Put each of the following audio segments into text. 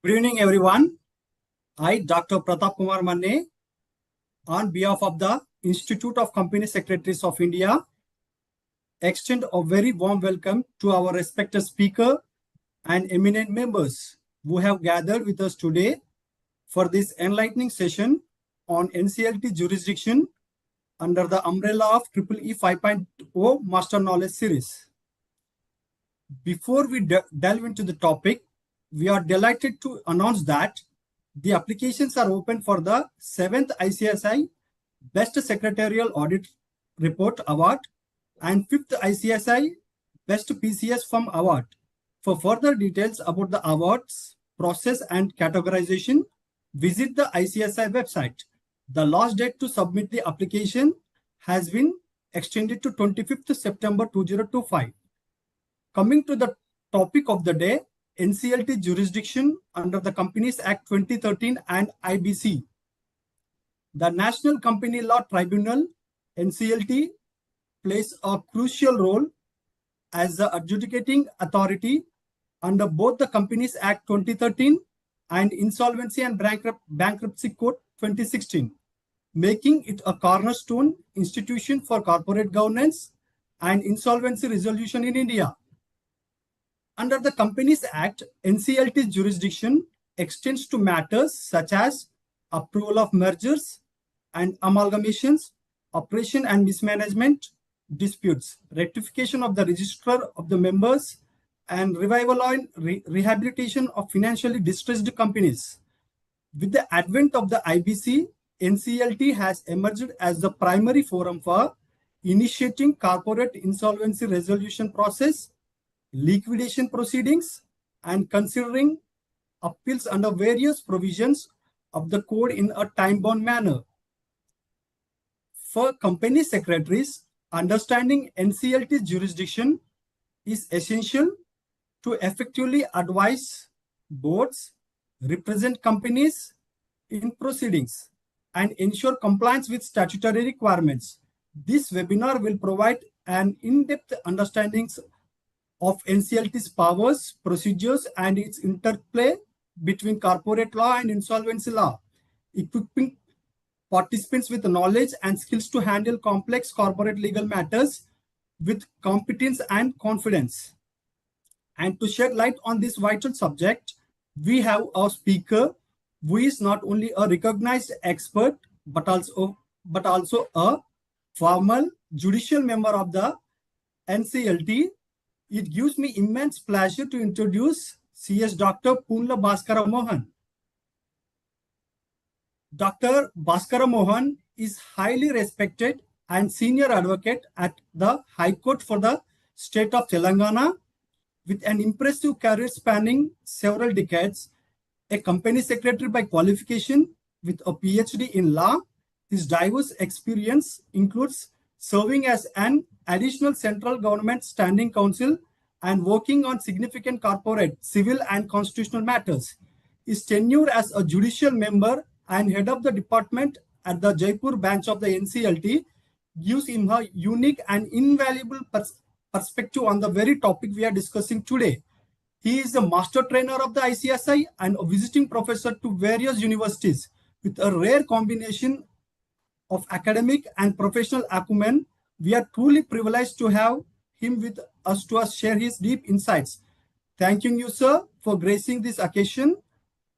Good evening, everyone. I, Dr. Pratap Kumar Manne, on behalf of the Institute of Company Secretaries of India, extend a very warm welcome to our respected speaker and eminent members who have gathered with us today for this enlightening session on NCLT jurisdiction under the umbrella of EEE 5.0 Master Knowledge Series. Before we delve into the topic, we are delighted to announce that the applications are open for the 7th ICSI Best Secretarial Audit Report Award and 5th ICSI Best PCS Firm Award. For further details about the awards, process and categorization, visit the ICSI website. The last date to submit the application has been extended to 25th September 2025. Coming to the topic of the day, NCLT jurisdiction under the Companies Act 2013 and IBC. The National Company Law Tribunal, NCLT, plays a crucial role as the adjudicating authority under both the Companies Act 2013 and Insolvency and Bankruptcy Code 2016, making it a cornerstone institution for corporate governance and insolvency resolution in India. Under the Companies Act, NCLT jurisdiction extends to matters such as approval of mergers and amalgamations, operation and mismanagement disputes, rectification of the registrar of the members, and revival and rehabilitation of financially distressed companies. With the advent of the IBC, NCLT has emerged as the primary forum for initiating corporate insolvency resolution process, liquidation proceedings, and considering appeals under various provisions of the code in a time-bound manner. For company secretaries, understanding NCLT jurisdiction is essential to effectively advise boards, represent companies in proceedings, and ensure compliance with statutory requirements. This webinar will provide an in-depth understanding of NCLT's powers, procedures, and its interplay between corporate law and insolvency law, equipping participants with knowledge and skills to handle complex corporate legal matters with competence and confidence. And to shed light on this vital subject, we have a speaker who is not only a recognized expert, but also a former judicial member of the NCLT. It gives me immense pleasure to introduce CS Dr. Punla Bhaskara Mohan. Dr. Bhaskara Mohan is highly respected and senior advocate at the High Court for the state of Telangana, with an impressive career spanning several decades. A company secretary by qualification with a PhD in law, his diverse experience includes serving as an additional central government standing counsel and working on significant corporate, civil and constitutional matters. His tenure as a judicial member and head of the department at the Jaipur branch of the NCLT gives him a unique and invaluable perspective on the very topic we are discussing today. He is a master trainer of the ICSI and a visiting professor to various universities with a rare combination of academic and professional acumen. We are truly privileged to have him with us to share his deep insights. Thanking you, sir, for gracing this occasion.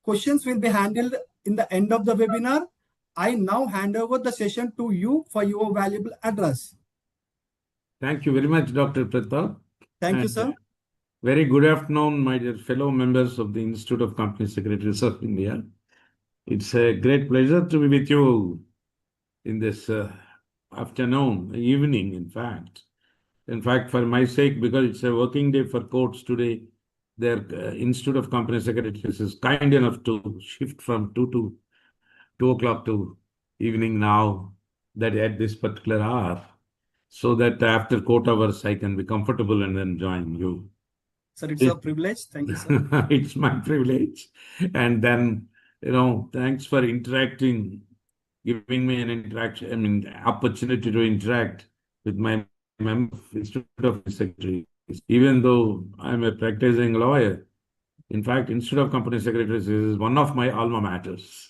Questions will be handled in the end of the webinar. I now hand over the session to you for your valuable address. Thank you very much, Dr. Pratap. Thank you, sir. Very good afternoon, my dear fellow members of the Institute of Company Secretaries of India. It's a great pleasure to be with you in this afternoon, evening, in fact. In fact, for my sake, because it's a working day for courts today, their Institute of Company Secretaries is kind enough to shift from 2 o'clock to evening now, that at this particular hour, so that after court hours, I can be comfortable and then join you. Sir, it's a privilege. Thank you, sir. It's my privilege. And then, thanks for interacting, giving me an opportunity to interact with my member of Institute of Secretaries. Even though I'm a practicing lawyer, In fact, Institute of Company Secretaries is one of my alma maters.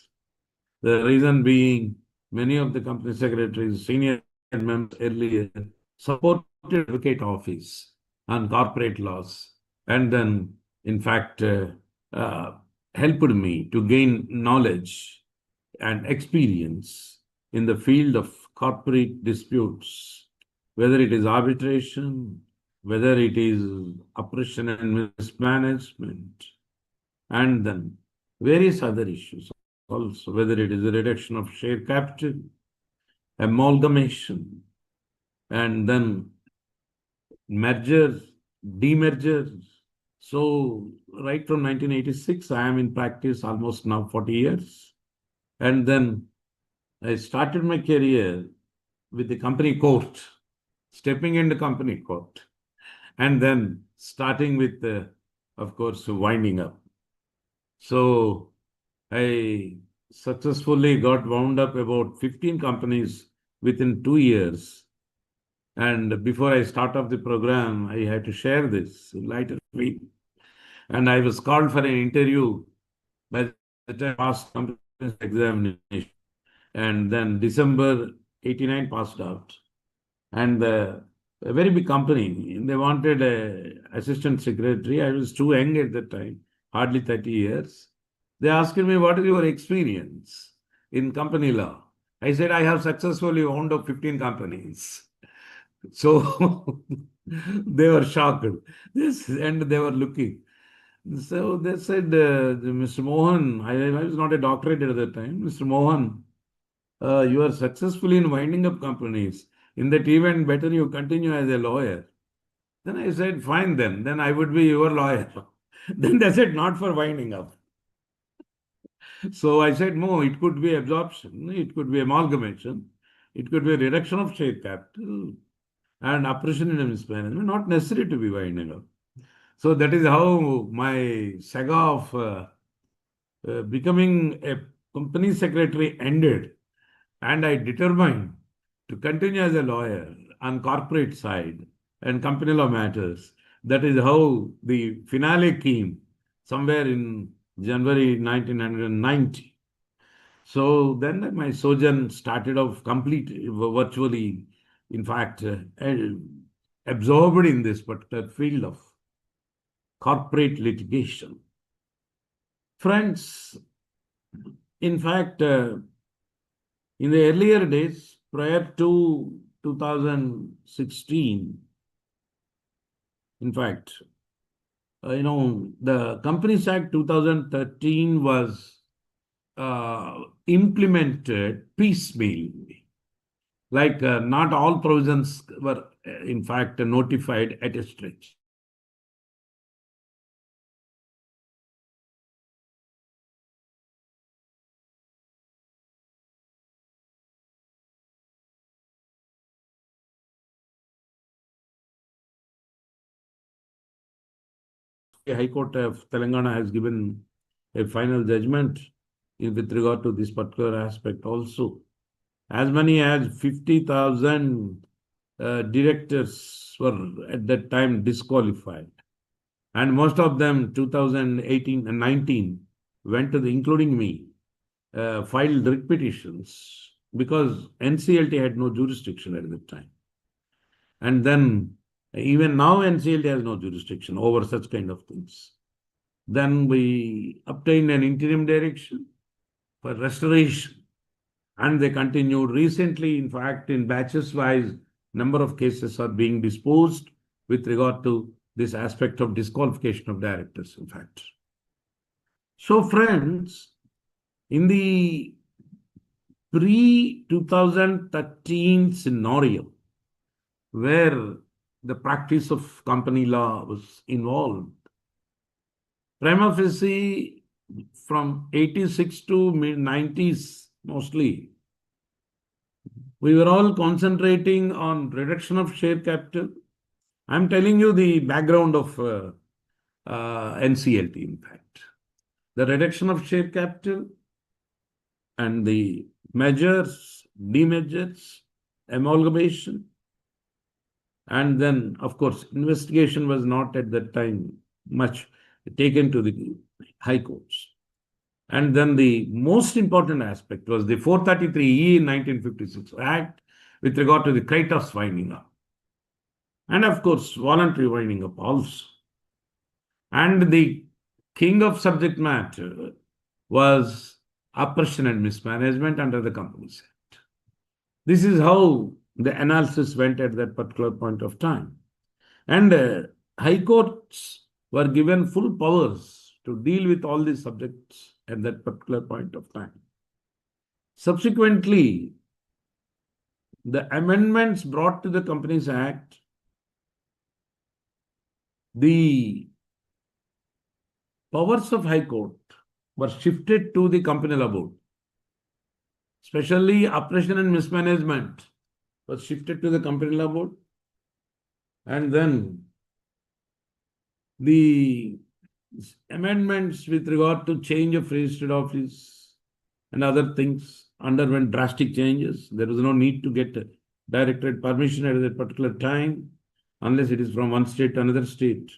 The reason being, many of the company secretaries, senior members earlier supported advocate office on corporate laws, and then, in fact, uh, helped me to gain knowledge and experience in the field of corporate disputes, whether it is arbitration, whether it is oppression and mismanagement, and then various other issues also, whether it is a reduction of share capital, amalgamation, and then mergers, demergers. So right from 1986, I am in practice almost now 40 years. And then I started my career with the company court, stepping into company court, and then starting with, of course, winding up. So I successfully got wound up about 15 companies within 2 years. And before I start off the program, I had to share this lighter weight. And I was called for an interview by the time I passed company examination. And then December 89 passed out. And a very big company, they wanted an assistant secretary. I was too young at that time, hardly 30 years. They asked me, what is your experience in company law? I said, I have successfully owned up 15 companies. So they were shocked. And they were looking. So they said, Mr. Mohan, I was not a doctorate at that time. Mr. Mohan, you are successful in winding up companies. In that event, better you continue as a lawyer. Then I said, fine then I would be your lawyer. Then they said, not for winding up. So I said, no, it could be absorption, it could be amalgamation, it could be a reduction of share capital and oppression and mismanagement, not necessary to be winding up. So that is how my saga of becoming a company secretary ended. And I determined to continue as a lawyer on corporate side and company law matters. That is how the finale came somewhere in January 1990. So then my sojourn started off completely virtually, in fact, absorbed in this particular field of corporate litigation. Friends, in fact, in the earlier days, prior to 2016, in fact, the Companies Act 2013 was implemented piecemeal. Like not all provisions were, in fact, notified at a stretch. The High Court of Telangana has given a final judgment with regard to this particular aspect also. As many as 50,000 directors were at that time disqualified. And most of them, 2018 and 19, went to including me, filed writ petitions because NCLT had no jurisdiction at that time. And then even now NCLT has no jurisdiction over such kind of things. Then we obtained an interim direction for restoration. And they continued recently, in fact, in batches wise, number of cases are being disposed with regard to this aspect of disqualification of directors, in fact. So, friends, in the pre-2013 scenario, where the practice of company law was involved, prima facie, from 86 to mid-90s, mostly, we were all concentrating on reduction of share capital. I'm telling you the background of NCLT, in fact. The reduction of share capital and the measures, demergers, amalgamation. And then, of course, investigation was not at that time much. taken to the high courts. And then the most important aspect was the 433E in 1956 Act with regard to the Kratos winding up. And of course, voluntary winding up also. And the king of subject matter was oppression and mismanagement under the Companies Act. This is how the analysis went at that particular point of time. And high courts were given full powers to deal with all these subjects at that particular point of time. Subsequently, the amendments brought to the Companies Act, the powers of High Court were shifted to the Company Law Board. Especially oppression and mismanagement was shifted to the Company Law Board. And then the amendments with regard to change of registered office and other things underwent drastic changes. There was no need to get directorate permission at that particular time, unless it is from one state to another state.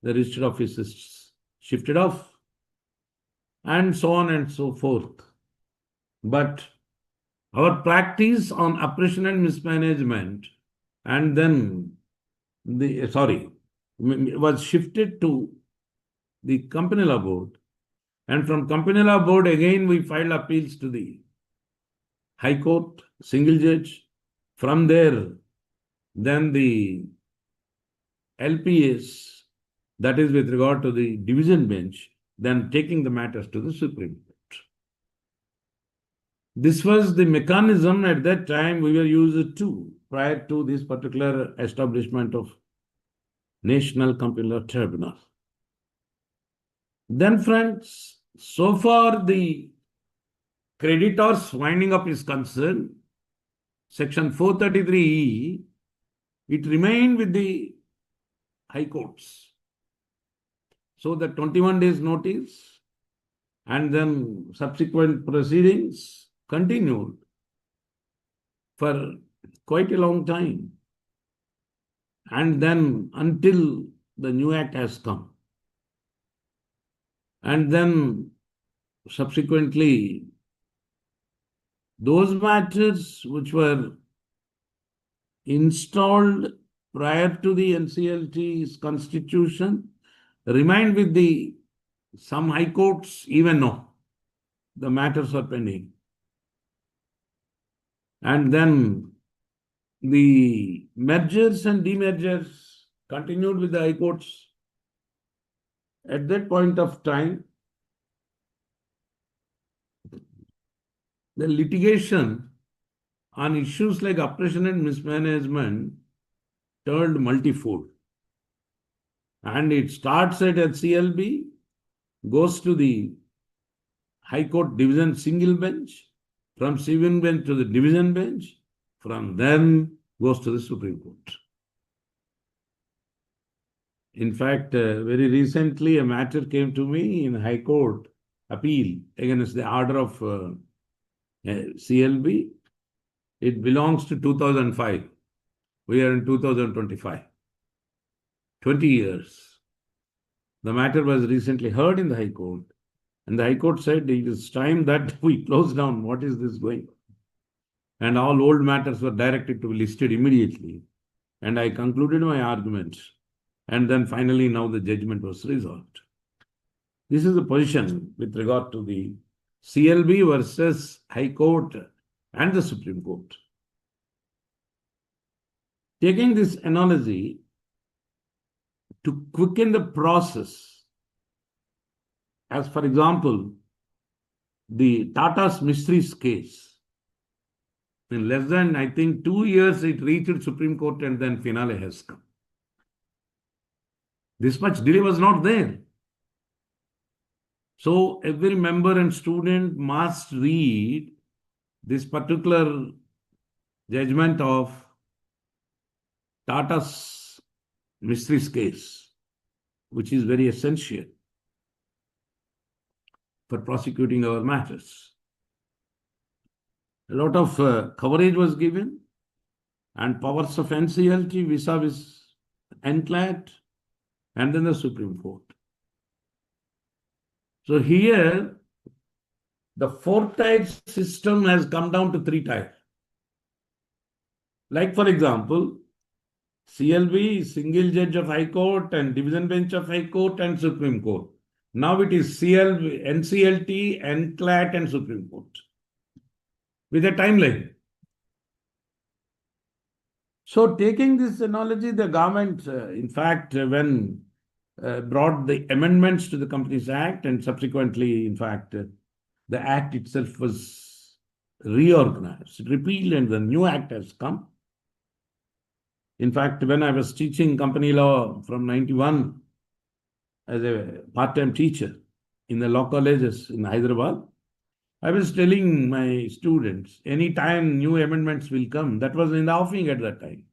The registered office is shifted off, and so on and so forth. But our practice on oppression and mismanagement, and then was shifted to the Company Law Board. And from Company Law Board, again, we filed appeals to the High Court, single judge. From there, then the LPS, that is with regard to the division bench, then taking the matters to the Supreme Court. This was the mechanism at that time we were used to prior to this particular establishment of National Company Law Tribunal. Then, friends, so far the creditors winding up is concerned, Section 433E, it remained with the High Courts. So the 21 days notice and then subsequent proceedings continued for quite a long time. And then until the new act has come. And then subsequently, those matters which were installed prior to the NCLT's constitution remained with some high courts, even now. The matters are pending. And then the mergers and demergers continued with the high courts. At that point of time, the litigation on issues like oppression and mismanagement turned multifold. And it starts at CLB, goes to the High Court Division Single Bench, from Single Bench to the Division Bench, from then goes to the Supreme Court. In fact, very recently a matter came to me in High Court appeal against the order of CLB. It belongs to 2005. We are in 2025. 20 years. The matter was recently heard in the High Court, and the High Court said it is time that we close down. What is this going on? And all old matters were directed to be listed immediately. And I concluded my argument. And then finally, now the judgment was resolved. This is the position with regard to the CLB versus High Court and the Supreme Court. Taking this analogy to quicken the process, as for example, the Tata's Mysteries case, in less than, I think, 2 years, it reached Supreme Court and then finale has come. This much delay was not there. So every member and student must read this particular judgment of Tata's Mysteries case, which is very essential for prosecuting our matters. A lot of coverage was given, and powers of NCLT vis-a-vis NCLAT, and then the Supreme Court. So here, the 4-tier system has come down to 3-tier. Like for example, CLB, single judge of High Court and division bench of High Court and Supreme Court. Now it is CLB, NCLT, NCLAT and Supreme Court with a timeline. So taking this analogy, the government, in fact, when brought the amendments to the Companies Act and subsequently, in fact, the Act itself was reorganized, repealed, and the new Act has come. In fact, when I was teaching company law from 91 as a part-time teacher in the law colleges in Hyderabad, I was telling my students, anytime new amendments will come, that was in the offing at that time.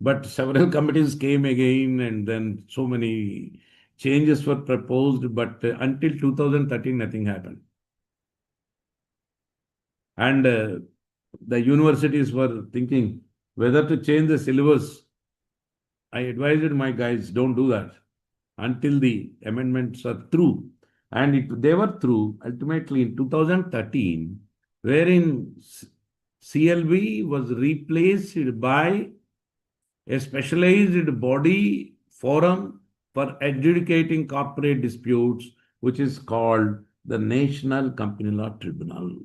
But several committees came again, and then so many changes were proposed, but until 2013, nothing happened. And the universities were thinking whether to change the syllabus. I advised my guys, don't do that until the amendments are through. And they were through ultimately in 2013, wherein CLB was replaced by a specialized body forum for adjudicating corporate disputes, which is called the National Company Law Tribunal.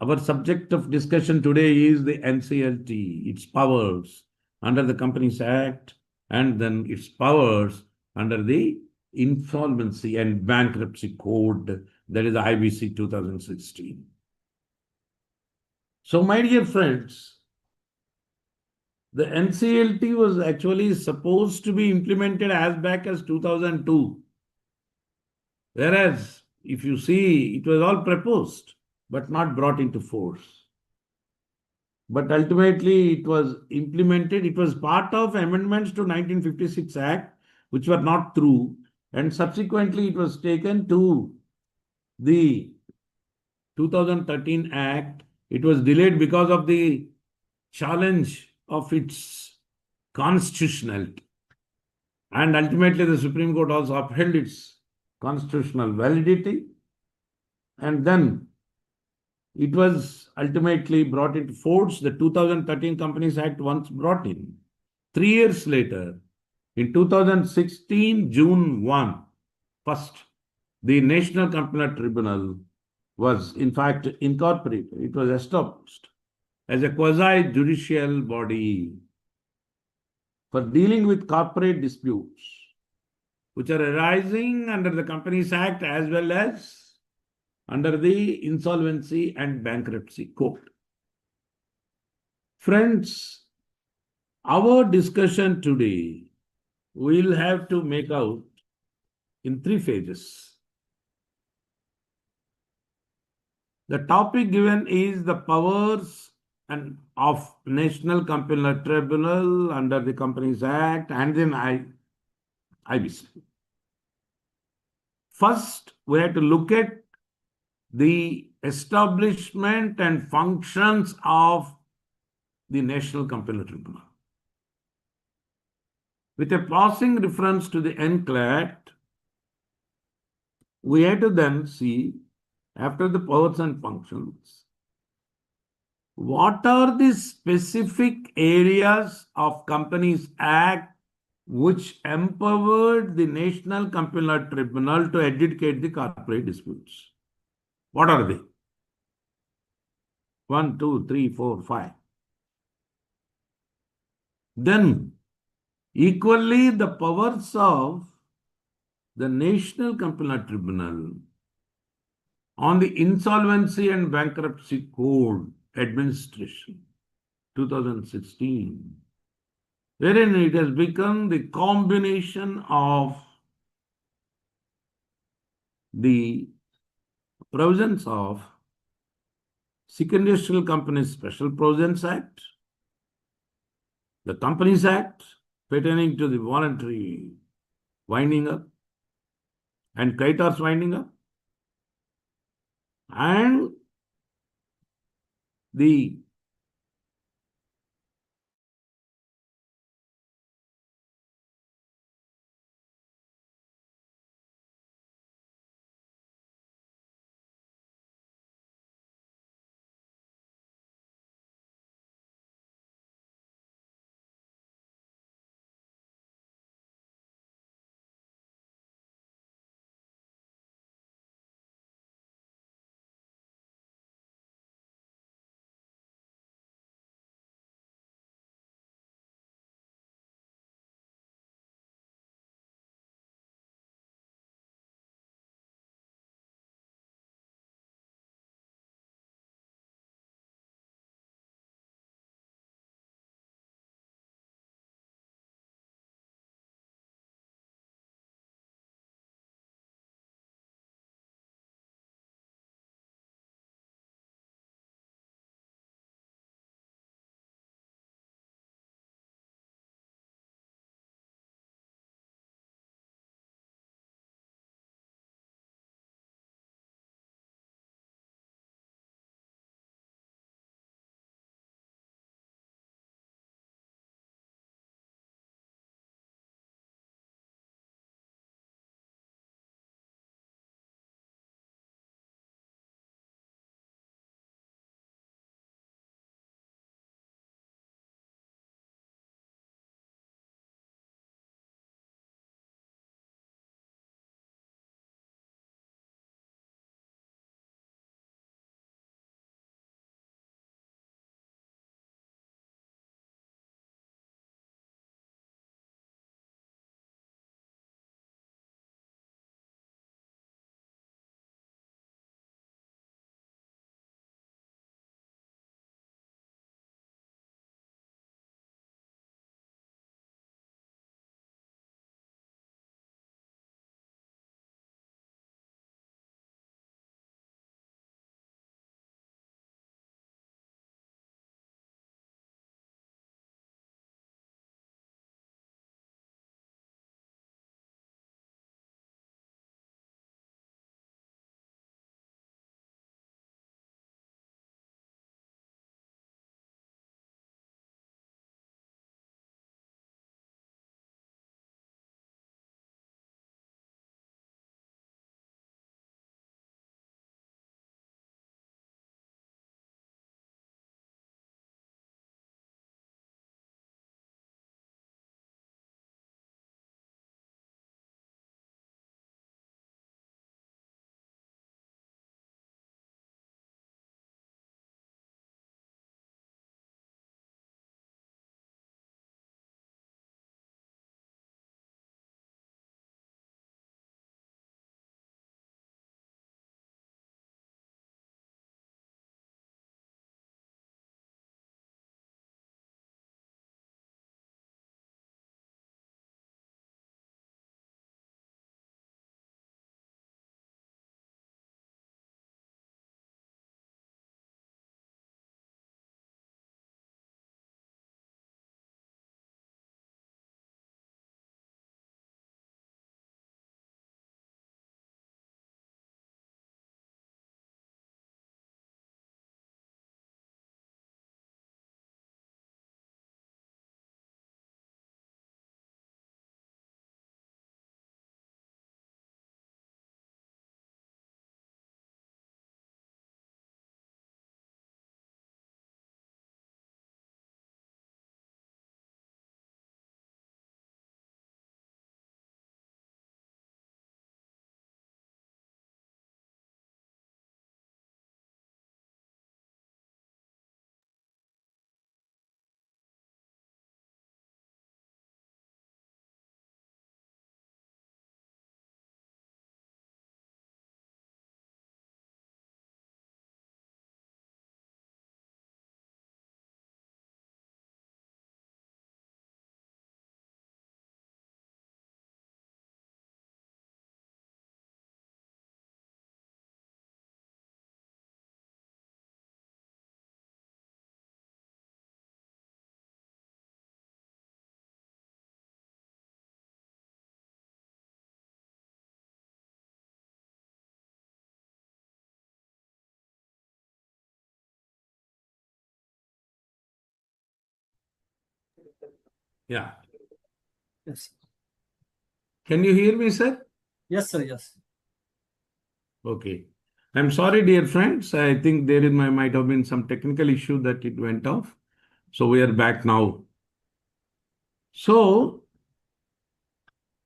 Our subject of discussion today is the NCLT, its powers under the Companies Act, and then its powers under the Insolvency and Bankruptcy Code, that is the IBC 2016. So, my dear friends, the NCLT was actually supposed to be implemented as back as 2002. Whereas, if you see, it was all proposed, but not brought into force. But ultimately, it was implemented. It was part of amendments to 1956 Act, which were not through. And subsequently, it was taken to the 2013 Act. It was delayed because of the challenge of its constitutionality. And ultimately, the Supreme Court also upheld its constitutional validity. And then it was ultimately brought into force. The 2013 Companies Act once brought in. 3 years later, in 2016, June 1, first, the National Company Law Tribunal was in fact incorporated. It was established as a quasi-judicial body for dealing with corporate disputes which are arising under the Companies Act as well as under the Insolvency and Bankruptcy Code. Friends, our discussion today will have to make out in 3 phases. The topic given is the powers of National Company Law Tribunal under the Companies Act and then IBC. First, we have to look at the establishment and functions of the National Company Law Tribunal. With a passing reference to the NCLAT, we have to then see, after the powers and functions, what are the specific areas of Companies Act which empowered the National Company Law Tribunal to adjudicate the corporate disputes? What are they? 1, 2, 3, 4, 5. Then, equally, the powers of the National Company Law Tribunal on the Insolvency and Bankruptcy Code Administration, 2016, wherein it has become the combination of the provisions of Secondary Companies Special Provisions Act, the Companies Act pertaining to the voluntary winding up and creditors winding up, and the Yeah. Yes. Can you hear me, sir? Yes, sir. Yes. Okay. I'm sorry, dear friends. I think might have been some technical issue that it went off. So we are back now. So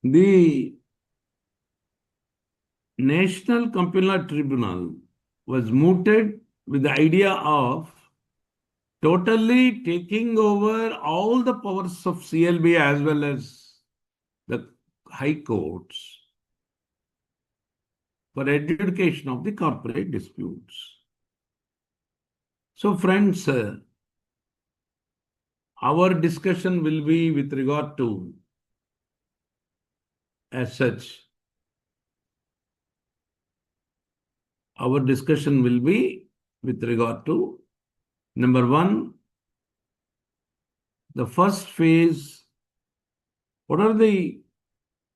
the National Communal Tribunal was mooted with the idea of totally taking over all the powers of CLB as well as the high courts for adjudication of the corporate disputes. So, friends, our discussion will be with regard to, as such, our discussion will be with regard to number one, the first phase. What are the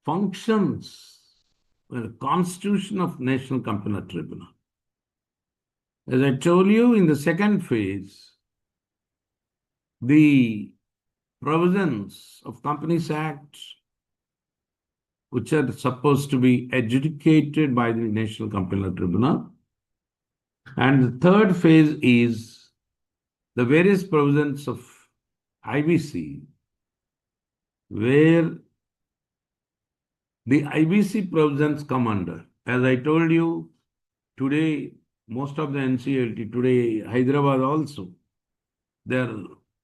functions, constitution of National Communal Tribunal? As I told you, in the second phase, the provisions of Companies Act, which are supposed to be adjudicated by the National Communal Tribunal. And the third phase is the various provisions of IBC, where the IBC provisions come under. As I told you, today, most of the NCLT, today, Hyderabad also, they're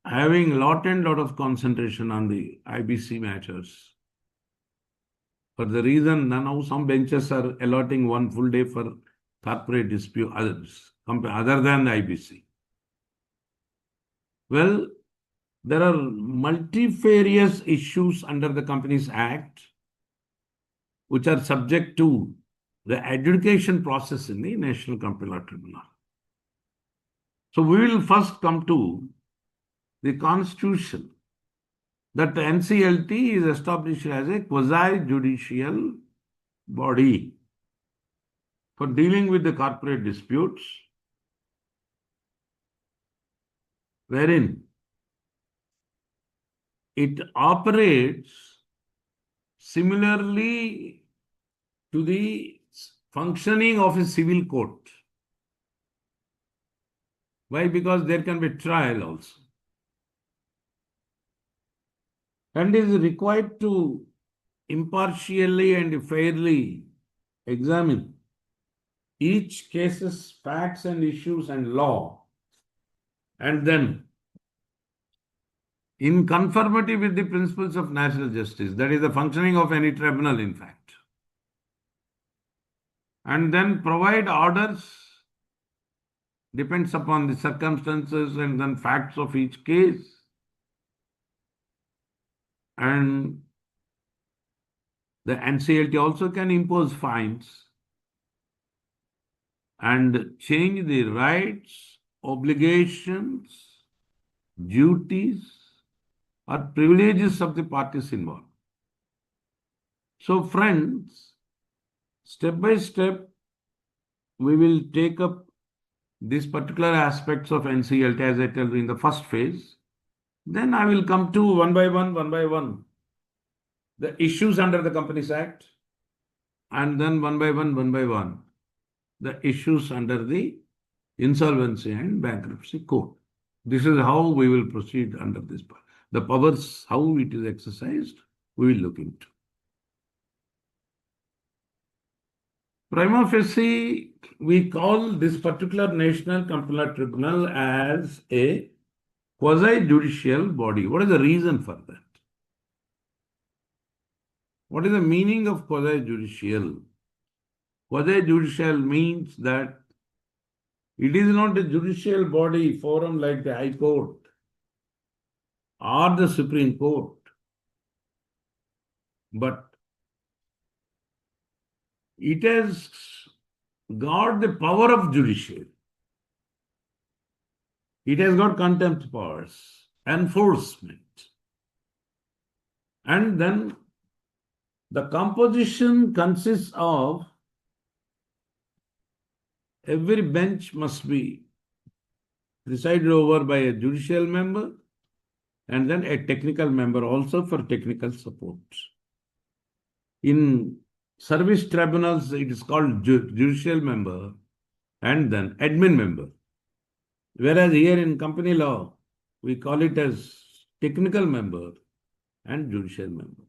having lot and lot of concentration on the IBC matters. For the reason now some benches are allotting one full day for corporate dispute others, other than the IBC. Well, there are multifarious issues under the Companies Act which are subject to the adjudication process in the National Communal Tribunal. So we will first come to the Constitution, that the NCLT is established as a quasi-judicial body for dealing with the corporate disputes, wherein it operates similarly to the functioning of a civil court. Why? Because there can be trial also. And is required to impartially and fairly examine each case's facts and issues and law, and then in conformity with the principles of natural justice, that is the functioning of any tribunal, in fact, and then provide orders, depends upon the circumstances and then facts of each case, and the NCLT also can impose fines and change the rights, obligations, duties, or privileges of the parties involved. So, friends, step by step, we will take up these particular aspects of NCLT, as I tell you, in the first phase. Then I will come to one by one, the issues under the Companies Act, and then one by one, the issues under the Insolvency and Bankruptcy Code. This is how we will proceed under this part. The powers, how it is exercised, we will look into. Prima facie, we call this particular National Communal Tribunal as a quasi-judicial body. What is the reason for that? What is the meaning of quasi-judicial? Quasi-judicial means that it is not a judicial body forum like the High Court or the Supreme Court, but it has got the power of judiciary. It has got contempt powers, enforcement, and then the composition consists of every bench must be presided over by a judicial member, and then a technical member also for technical support. In service tribunals, it is called judicial member and then admin member. Whereas here in company law, we call it as technical member and judicial member.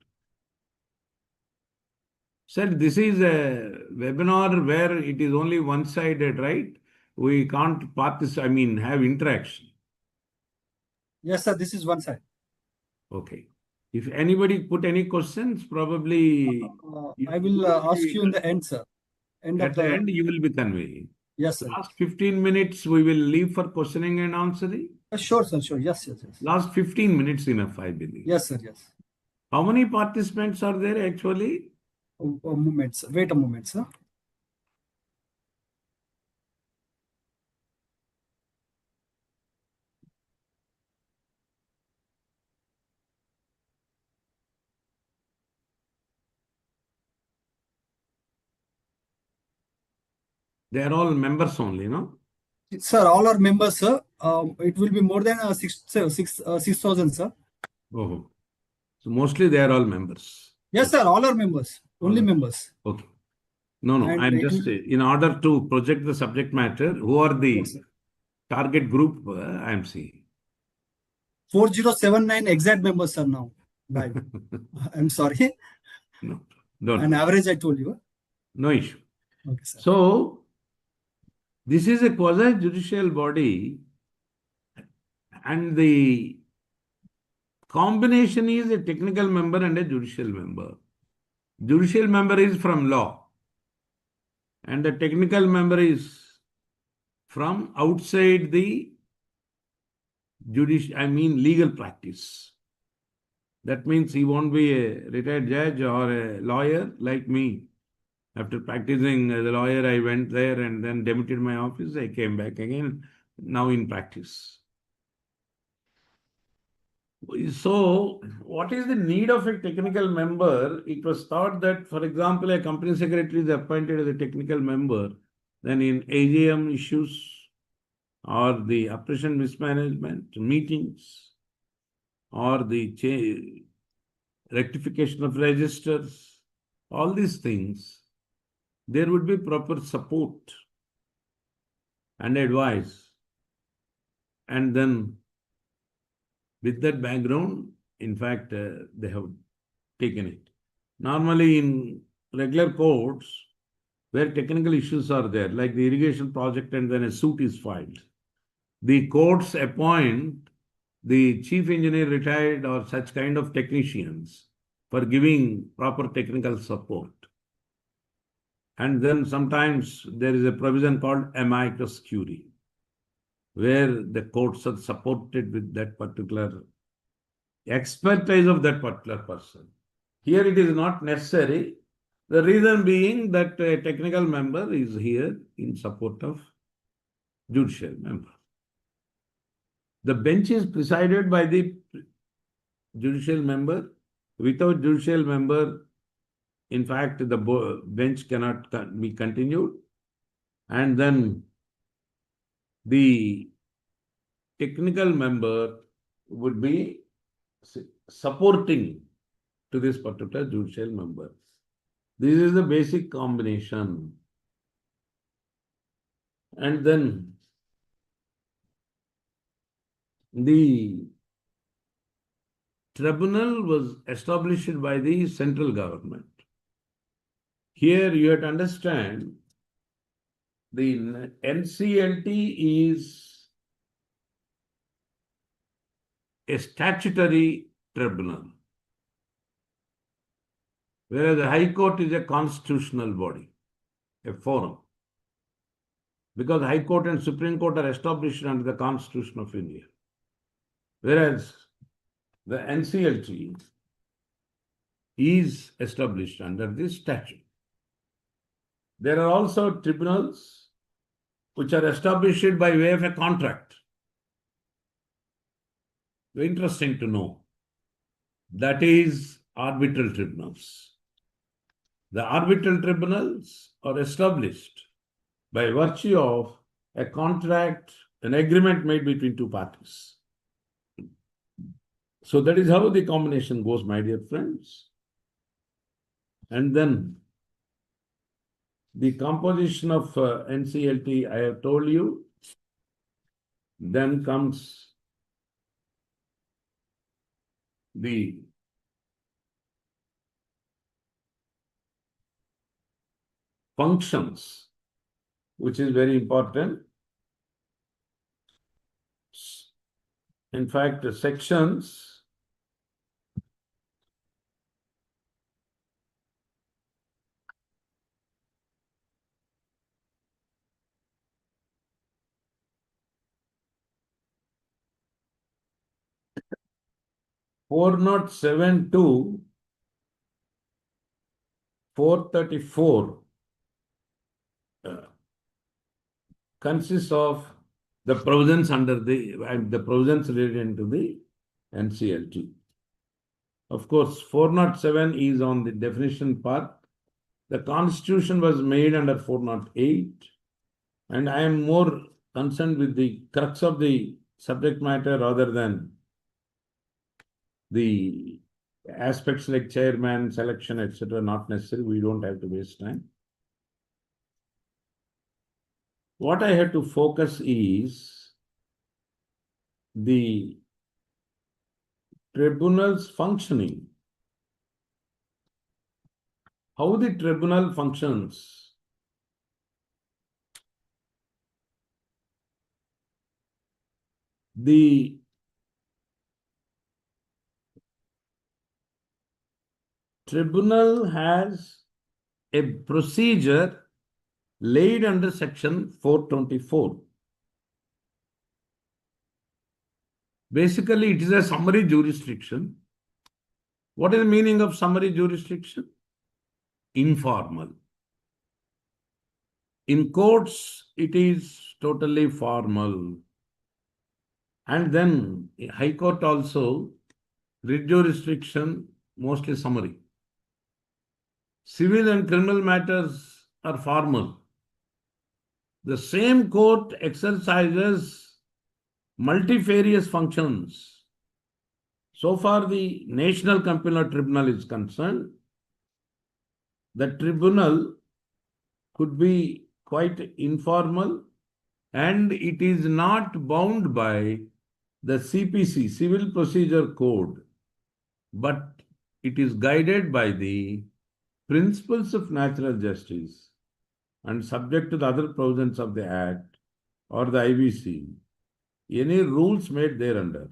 Sir, this is a webinar where it is only one-sided, right? We can't have interaction. Yes, sir. This is one side. Okay. If anybody put any questions, probably I will ask you in the end, sir. At the end, you will be conveying. Yes, sir. Last 15 minutes, we will leave for questioning and answering. Sure, sir. Sure. Yes, yes, yes. Last 15 minutes enough, I believe. Yes, sir. Yes. How many participants are there actually? A moment, sir. Wait a moment, sir. They are all members only, no? Sir, all are members, sir. It will be more than 6,000, sir. Oh, so mostly they are all members. Yes, sir. All are members. Only members. Okay. No, And I'm it just, will- in order to project the subject matter, who are the Yes, sir. target group I'm seeing? 4079 exact members, sir, now. Live. I'm sorry. No, don't. An average, I told you. No issue. Okay, sir. So, this is a quasi-judicial body, and the combination is a technical member and a judicial member. Judicial member is from law, and the technical member is from outside the legal practice. That means he won't be a retired judge or a lawyer like me. After practicing as a lawyer, I went there and then demoted my office. I came back again, now in practice. So, what is the need of a technical member? It was thought that, for example, a company secretary is appointed as a technical member, then in AGM issues or the operation mismanagement, meetings, or the rectification of registers, all these things, there would be proper support and advice. And then with that background, in fact, they have taken it. Normally in regular courts, where technical issues are there, like the irrigation project and then a suit is filed, the courts appoint the chief engineer retired or such kind of technicians for giving proper technical support. And then sometimes there is a provision called amicus curiae, where the courts are supported with that particular expertise of that particular person. Here it is not necessary. The reason being that a technical member is here in support of judicial member. The bench is presided by the judicial member. Without judicial member, in fact, the bench cannot be continued. And then the technical member would be supporting to this particular judicial member. This is the basic combination. And then the tribunal was established by the central government. Here you have to understand the NCLT is a statutory tribunal, whereas the High Court is a constitutional body, a forum. Because High Court and Supreme Court are established under the Constitution of India. Whereas the NCLT is established under this statute. There are also tribunals which are established by way of a contract. Very interesting to know. That is arbitral tribunals. The arbitral tribunals are established by virtue of a contract, an agreement made between two parties. So that is how the combination goes, my dear friends. And then the composition of NCLT, I have told you. Then comes the functions, which is very important. In fact, the sections four not 7 to 434 consists of the provisions under the provisions related to the NCLT. Of course, 407 is on the definition part. The Constitution was made under 408, and I am more concerned with the crux of the subject matter rather than the aspects like chairman, selection, etc. Not necessary. We don't have to waste time. What I have to focus is the tribunal's functioning. How the tribunal functions. The tribunal has a procedure laid under section 424. Basically, it is a summary jurisdiction. What is the meaning of summary jurisdiction? Informal. In courts, it is totally formal. And then High Court also, writ jurisdiction, mostly summary. Civil and criminal matters are formal. The same court exercises multifarious functions. So far, the National Communal Tribunal is concerned, the tribunal could be quite informal and it is not bound by the CPC, Civil Procedure Code, but it is guided by the principles of natural justice and subject to the other provisions of the Act or the IBC, any rules made thereunder.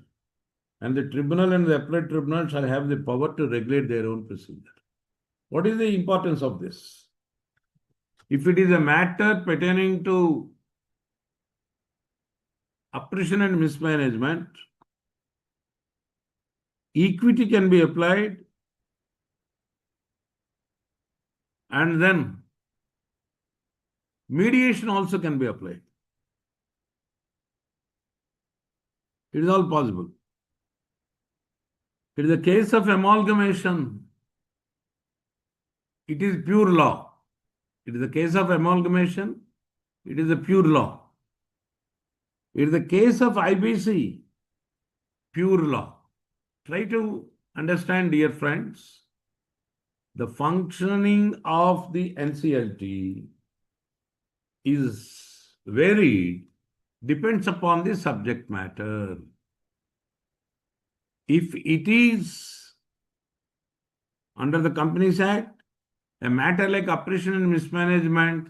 And the tribunal and the appellate tribunal shall have the power to regulate their own procedure. What is the importance of this? If it is a matter pertaining to oppression and mismanagement, equity can be applied, and then mediation also can be applied. It is all possible. It is a case of amalgamation. It is pure law. It is a case of amalgamation. It is a pure law. It is the case of IBC, pure law. Try to understand, dear friends, the functioning of the NCLT is varied, depends upon the subject matter. If it is under the Companies Act, a matter like oppression and mismanagement,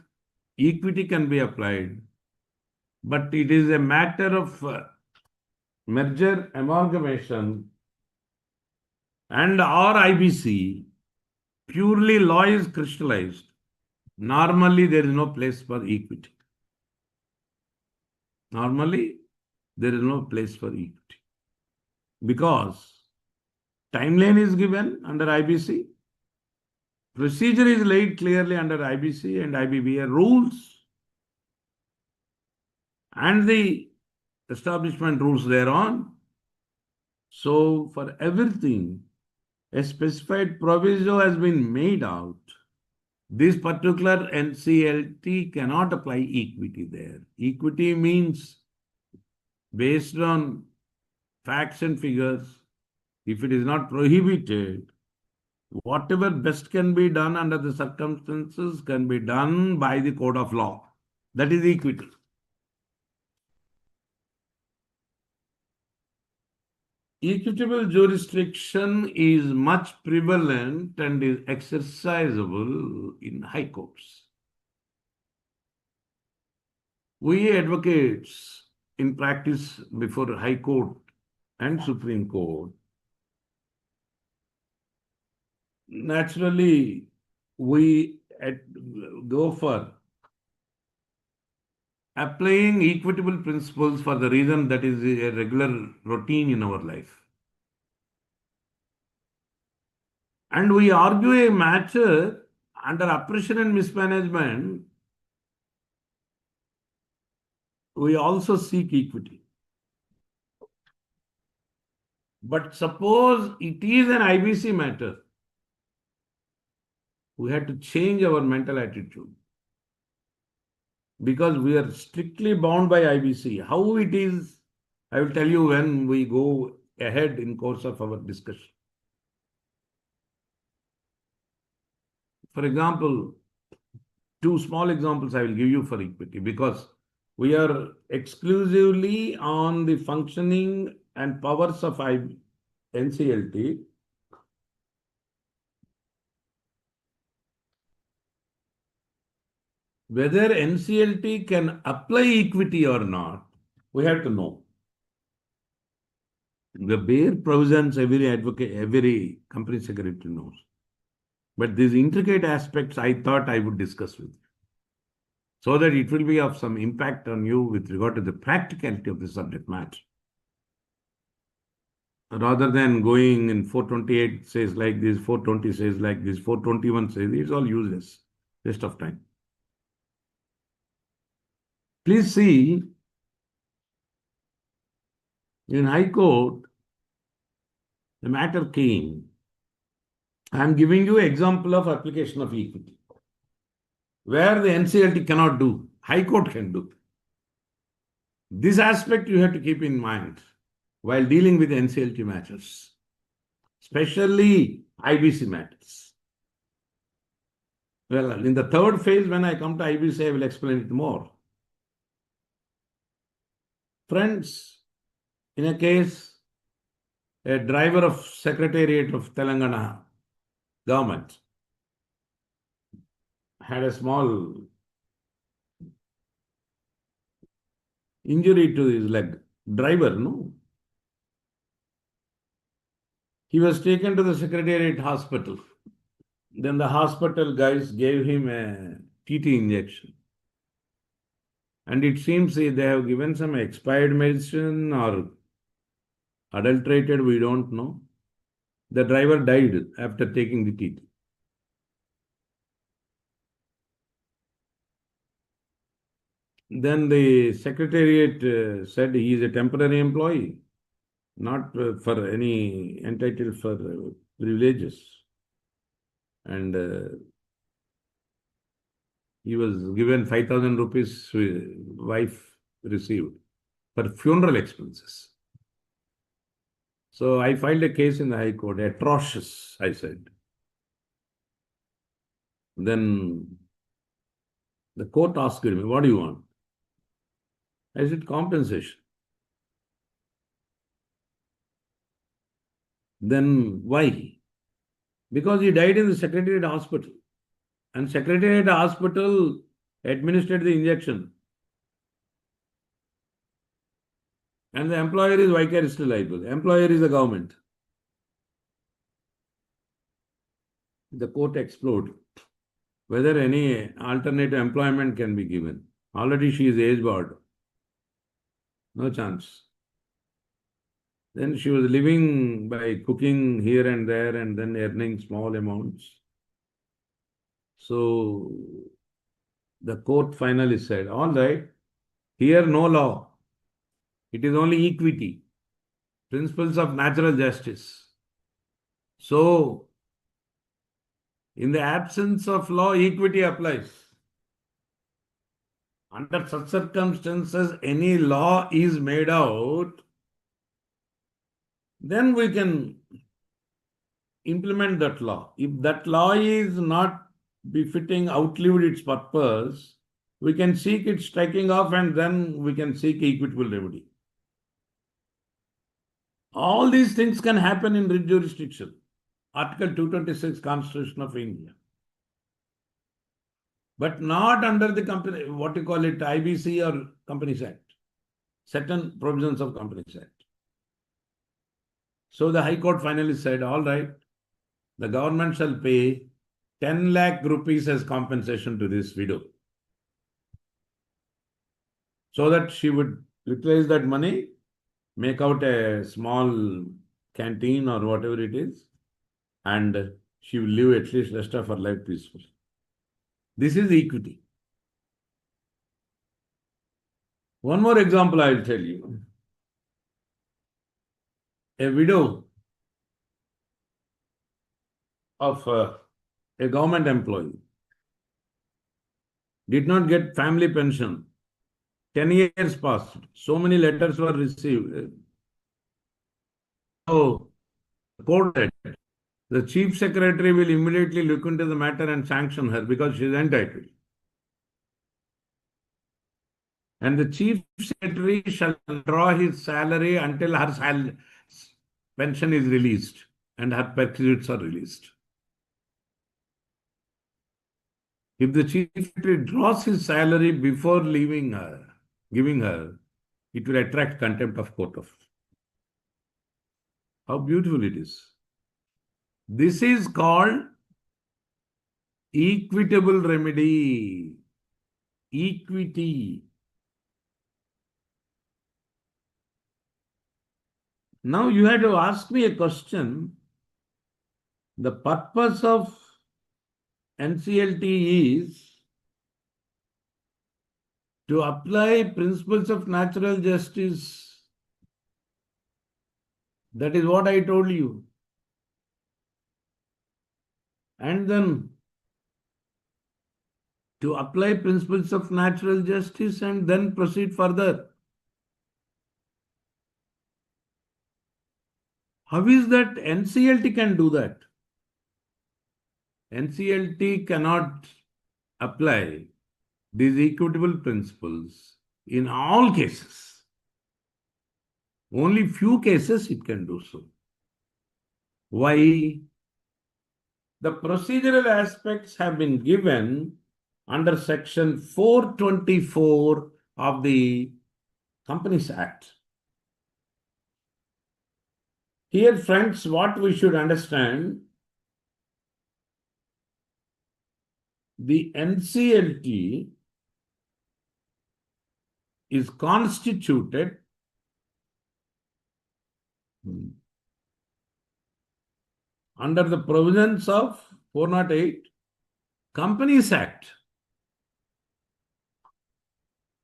equity can be applied. But it is a matter of merger, amalgamation, and or IBC, purely law is crystallized. Normally, there is no place for equity. Normally, there is no place for equity. Because timeline is given under IBC, procedure is laid clearly under IBC and IBBA rules, and the establishment rules thereon. So, for everything, a specified proviso has been made out. This particular NCLT cannot apply equity there. Equity means based on facts and figures, if it is not prohibited, whatever best can be done under the circumstances can be done by the code of law. That is equity. Equitable jurisdiction is much prevalent and is exercisable in high courts. We advocates in practice before High Court and Supreme Court, naturally, we go for applying equitable principles for the reason that is a regular routine in our life. And we argue a matter under oppression and mismanagement, we also seek equity. But suppose it is an IBC matter, we have to change our mental attitude because we are strictly bound by IBC. How it is, I will tell you when we go ahead in course of our discussion. For example, two small examples I will give you for equity because we are exclusively on the functioning and powers of NCLT. Whether NCLT can apply equity or not, we have to know. The bare provisions every advocate, every company secretary knows. But these intricate aspects I thought I would discuss with you, so that it will be of some impact on you with regard to the practicality of the subject matter. Rather than going in 428 says like this, 420 says like this, 421 says, it's all useless, waste of time. Please see, in High Court, the matter came. I am giving you an example of application of equity, where the NCLT cannot do, High Court can do. This aspect you have to keep in mind while dealing with NCLT matters, especially IBC matters. Well, in the third phase, when I come to IBC, I will explain it more. Friends, in a case, a driver of Secretariat of Telangana government had a small injury to his leg. Driver, no? He was taken to the Secretariat hospital. Then the hospital guys gave him a TT injection. And it seems they have given some expired medicine or adulterated, we don't know. The driver died after taking the TT. Then the Secretariat said he is a temporary employee, not for any entitled for privileges. And he was given 5,000 rupees wife received for funeral expenses. So I filed a case in the High Court, atrocious, I said. Then the court asked me, what do you want? I said, compensation. Then why? Because he died in the Secretariat hospital. And Secretariat hospital administered the injection. And the employer is vicariously liable. The employer is the government. The court explored whether any alternative employment can be given. Already she is age-barred. No chance. Then she was living by cooking here and there and then earning small amounts. So the court finally said, all right, here no law. It is only equity, principles of natural justice. So, in the absence of law, equity applies. Under such circumstances, any law is made out, then we can implement that law. If that law is not befitting, outlived its purpose, we can seek its striking off and then we can seek equitable remedy. All these things can happen in writ jurisdiction. Article 226 Constitution of India. But not under the company, what you call it, IBC or Companies Act. Certain provisions of Companies Act. So the High Court finally said, all right, the government shall pay 10 lakh rupees as compensation to this widow. So that she would utilize that money, make out a small canteen or whatever it is, and she will live at least rest of her life peacefully. This is equity. One more example I will tell you. A widow of a government employee did not get family pension. 10 years passed. So many letters were received. So, the court said, the chief secretary will immediately look into the matter and sanction her because she is entitled. And the chief secretary shall draw his salary until her pension is released and her perquisites are released. If the chief secretary draws his salary before leaving her, giving her, it will attract contempt of court of. How beautiful it is. This is called equitable remedy. Equity. Now you had to ask me a question. The purpose of NCLT is to apply principles of natural justice. That is what I told you. And then to apply principles of natural justice and then proceed further. How is that NCLT can do that? NCLT cannot apply these equitable principles in all cases. Only few cases it can do so. Why? The procedural aspects have been given under section 424 of the Companies Act. Here, friends, what we should understand, the NCLT is constituted under the provisions of 408 Companies Act.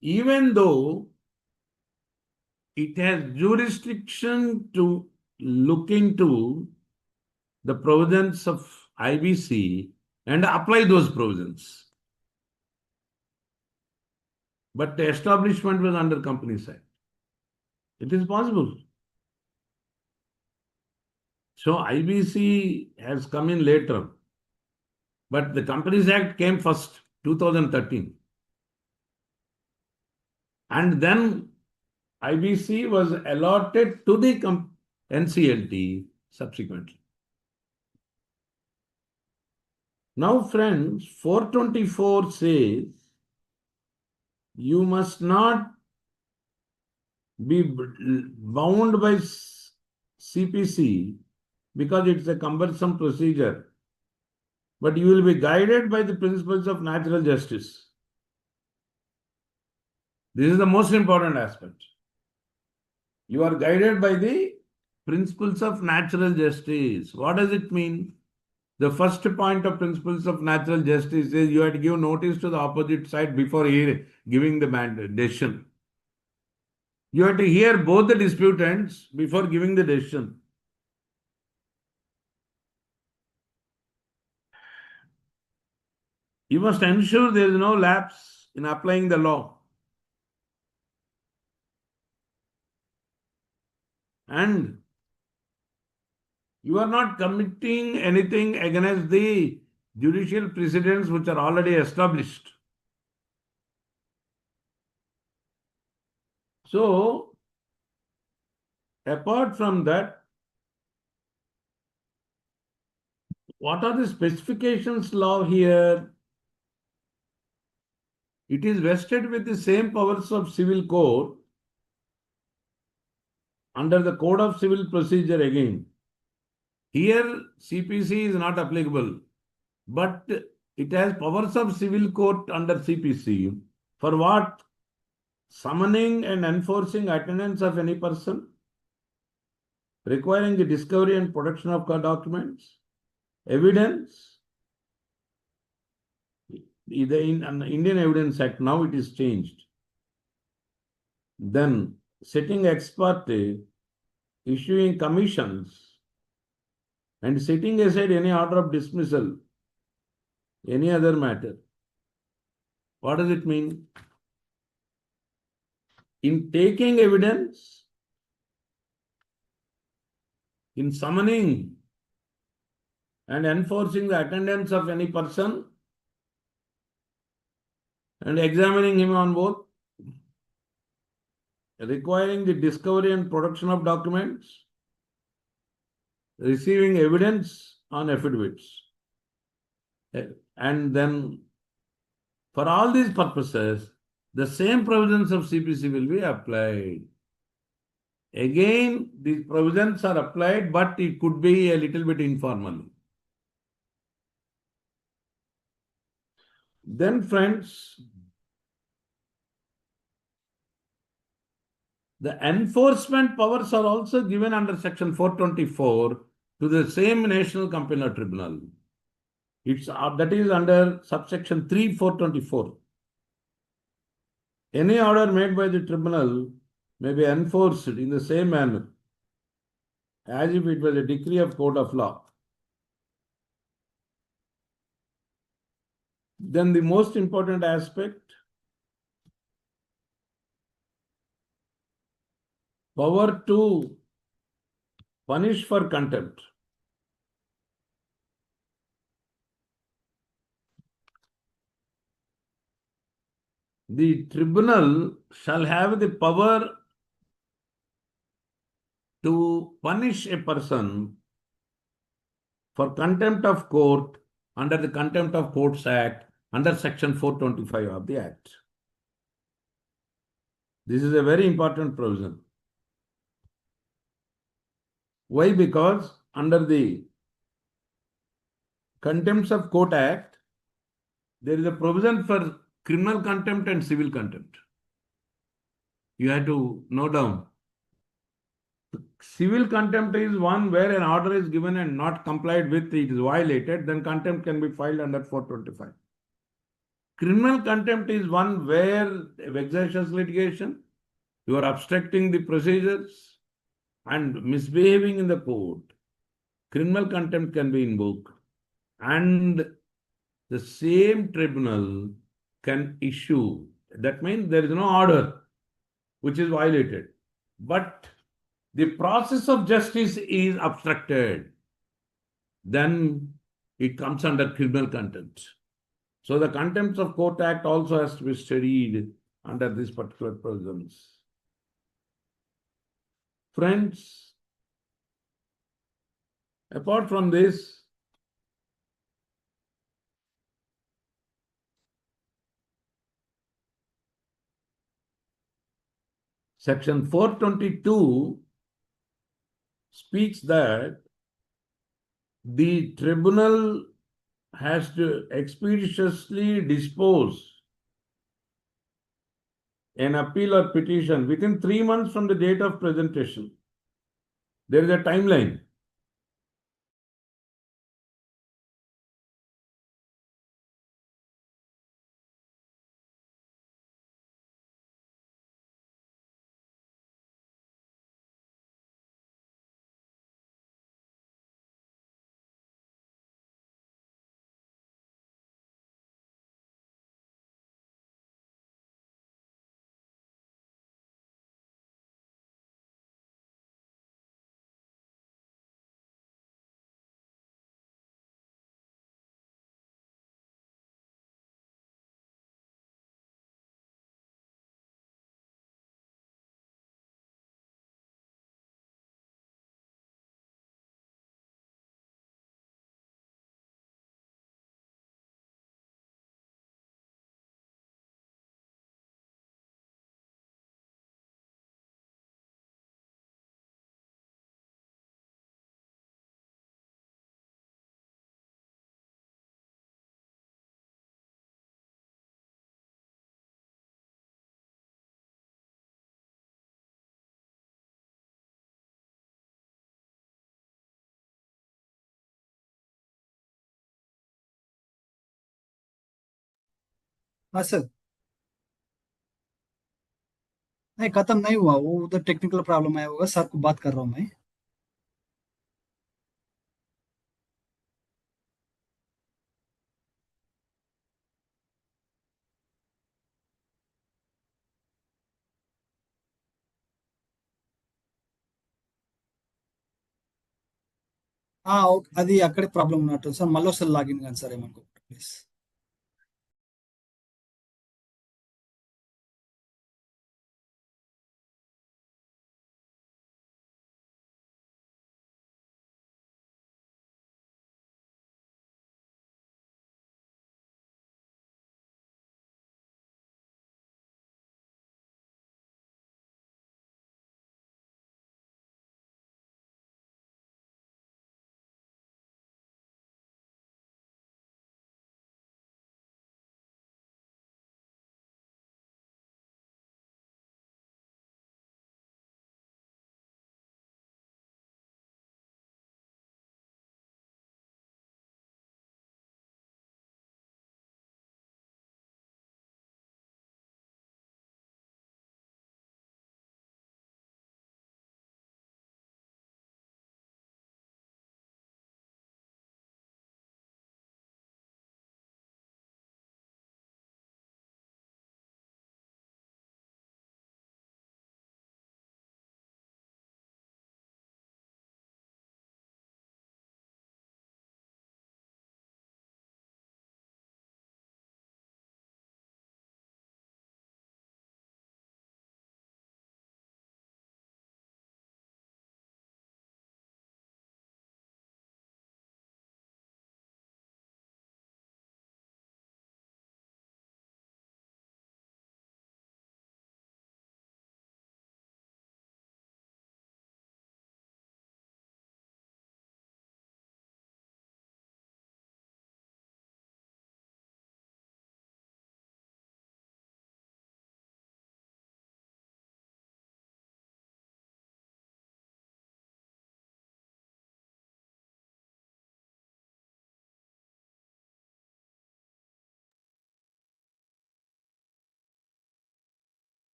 Even though it has jurisdiction to look into the provisions of IBC and apply those provisions. But the establishment was under Companies Act. It is possible. So IBC has come in later. But the Companies Act came first, 2013. And then IBC was allotted to the NCLT subsequently. Now, friends, 424 says you must not be bound by CPC because it's a cumbersome procedure, but you will be guided by the principles of natural justice. This is the most important aspect. You are guided by the principles of natural justice. What does it mean? The first point of principles of natural justice is you have to give notice to the opposite side before giving the decision. You have to hear both the disputants before giving the decision. You must ensure there is no lapse in applying the law. And You are not committing anything against the judicial precedents which are already established. So, apart from that, what are the specifications law here? It is vested with the same powers of civil code under the Code of Civil Procedure again. Here, CPC is not applicable, but it has powers of civil court under CPC. For what? Summoning and enforcing attendance of any person, requiring the discovery and production of documents, evidence. In Indian Evidence Act, now it is changed. Then setting ex parte, issuing commissions, and setting aside any order of dismissal, any other matter. What does it mean? In taking evidence, in summoning and enforcing the attendance of any person, and examining him on both, requiring the discovery and production of documents, receiving evidence on affidavits. And then, for all these purposes, the same provisions of CPC will be applied. Again, these provisions are applied, but it could be a little bit informal. Then, friends, the enforcement powers are also given under Section 424 to the same National Company Law Tribunal. That is under subsection 3, 424. Any order made by the tribunal may be enforced in the same manner as if it was a decree of court of law. Then the most important aspect, power to punish for contempt. The tribunal shall have the power to punish a person for contempt of court under the Contempt of Courts Act, under Section 425 of the Act. This is a very important provision. Why? Because under the Contempts of Court Act, there is a provision for criminal contempt and civil contempt. You have to note down. Civil contempt is one where an order is given and not complied with, it is violated, then contempt can be filed under 425. Criminal contempt is one where vexatious litigation, you are obstructing the procedures and misbehaving in the court. Criminal contempt can be invoked, and the same tribunal can issue. That means there is no order which is violated, but the process of justice is obstructed. Then it comes under criminal contempt. So the Contempts of Court Act also has to be studied under these particular provisions. Friends, apart from this, Section 422 speaks that the tribunal has to expeditiously dispose an appeal or petition within 3 months from the date of presentation. There is a timeline. हाँ sir. नहीं, खत्म नहीं हुआ, वो उधर technical problem आया होगा, sir को बात कर रहा हूँ मैं। అది అక్కడే ప్రాబ్లం ఉన్నట్టు సార్, మళ్ళీ ఒకసారి లాగిన్ కానీ సార్ ఏమనుకో please.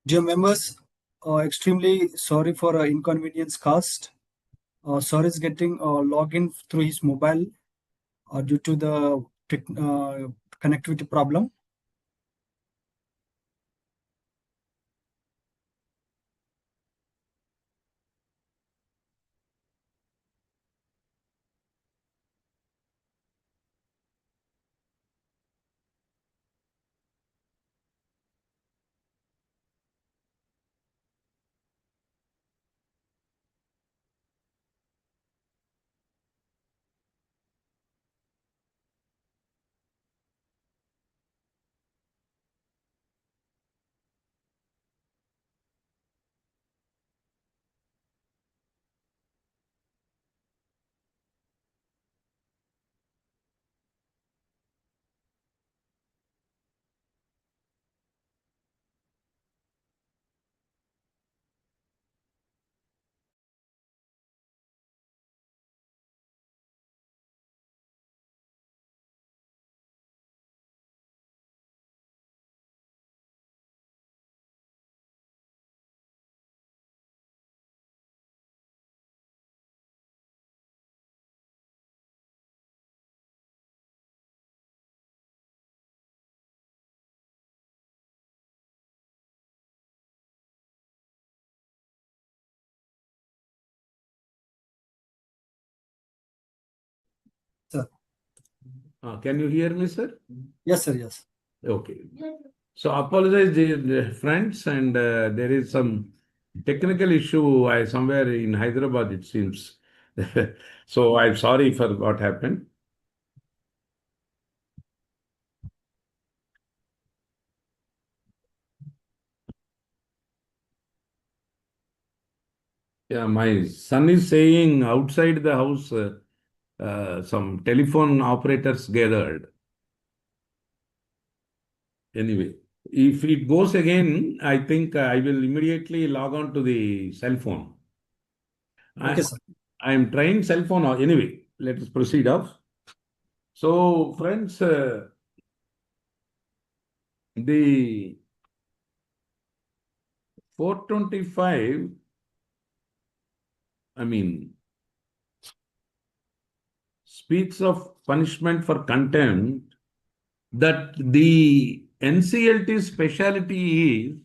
Dear members, extremely sorry for inconvenience caused. Sir is getting login through his mobile due to the connectivity problem. Sir. Can you hear me, sir? Yes, sir. Yes. Okay. So apologize, dear friends, and there is some technical issue somewhere in Hyderabad, it seems. So I'm sorry for what happened. Yeah, my son is saying outside the house, some telephone operators gathered. Anyway, if it goes again, I think I will immediately log on to the cell phone. Okay, sir. I am trying cell phone now. Anyway, let us proceed off. So, friends, the 425, speaks of punishment for contempt, that the NCLT speciality is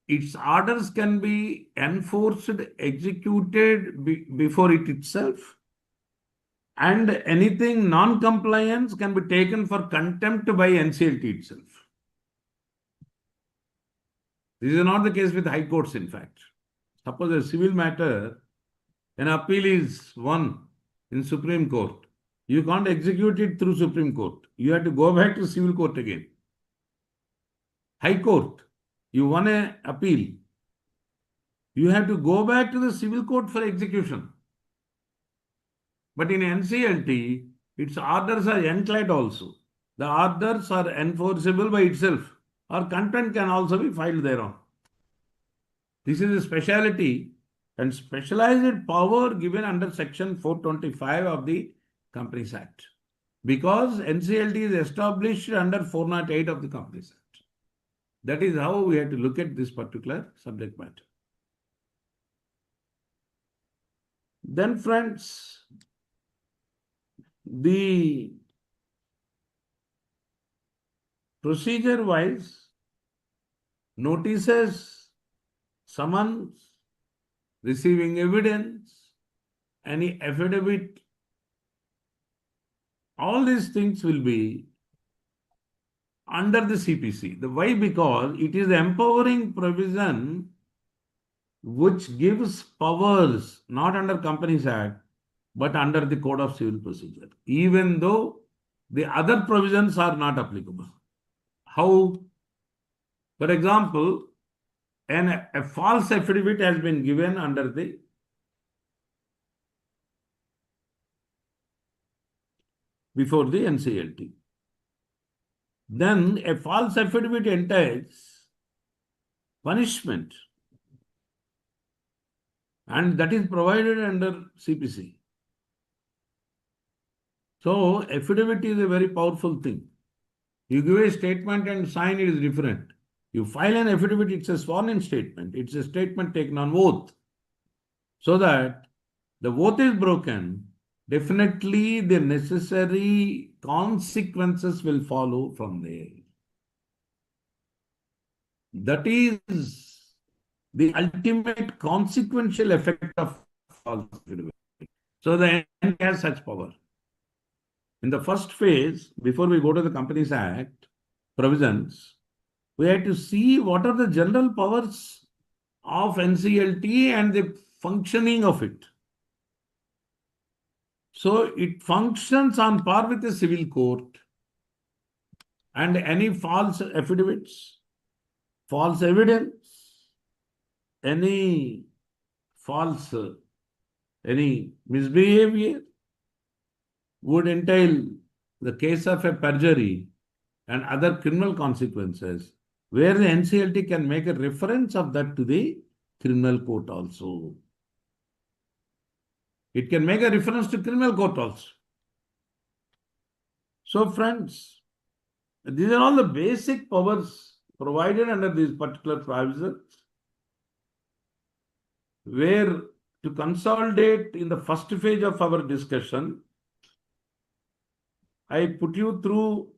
its orders can be enforced, executed before it itself, and anything non-compliance can be taken for contempt by NCLT itself. This is not the case with high courts, in fact. Suppose a civil matter, an appeal is won in Supreme Court. You can't execute it through Supreme Court. You have to go back to civil court again. High Court, you won an appeal. You have to go back to the civil court for execution. But in NCLT, its orders are enclad also. The orders are enforceable by itself, or contempt can also be filed thereon. This is a speciality and specialized power given under Section 425 of the Companies Act. Because NCLT is established under 408 of the Companies Act. That is how we have to look at this particular subject matter. Then, friends, the procedure-wise, notices, summons, receiving evidence, any affidavit, all these things will be under the CPC. Why? Because it is the empowering provision which gives powers not under Companies Act, but under the Code of Civil Procedure, even though the other provisions are not applicable. How? For example, a false affidavit has been given under the before the NCLT. Then a false affidavit entails punishment, and that is provided under CPC. So, affidavit is a very powerful thing. You give a statement and sign, it is different. You file an affidavit, it's a sworn-in statement. It's a statement taken on oath. So that the oath is broken, definitely the necessary consequences will follow from there. That is the ultimate consequential effect of false affidavit. So the NCLT has such power. In the first phase, before we go to the Companies Act provisions, we have to see what are the general powers of NCLT and the functioning of it. So it functions on par with the civil court, and any false affidavits, false evidence, any false, any misbehavior would entail the case of a perjury and other criminal consequences, where the NCLT can make a reference of that to the criminal court also. It can make a reference to criminal court also. So, friends, these are all the basic powers provided under these particular provisions, where to consolidate in the first phase of our discussion, I put you through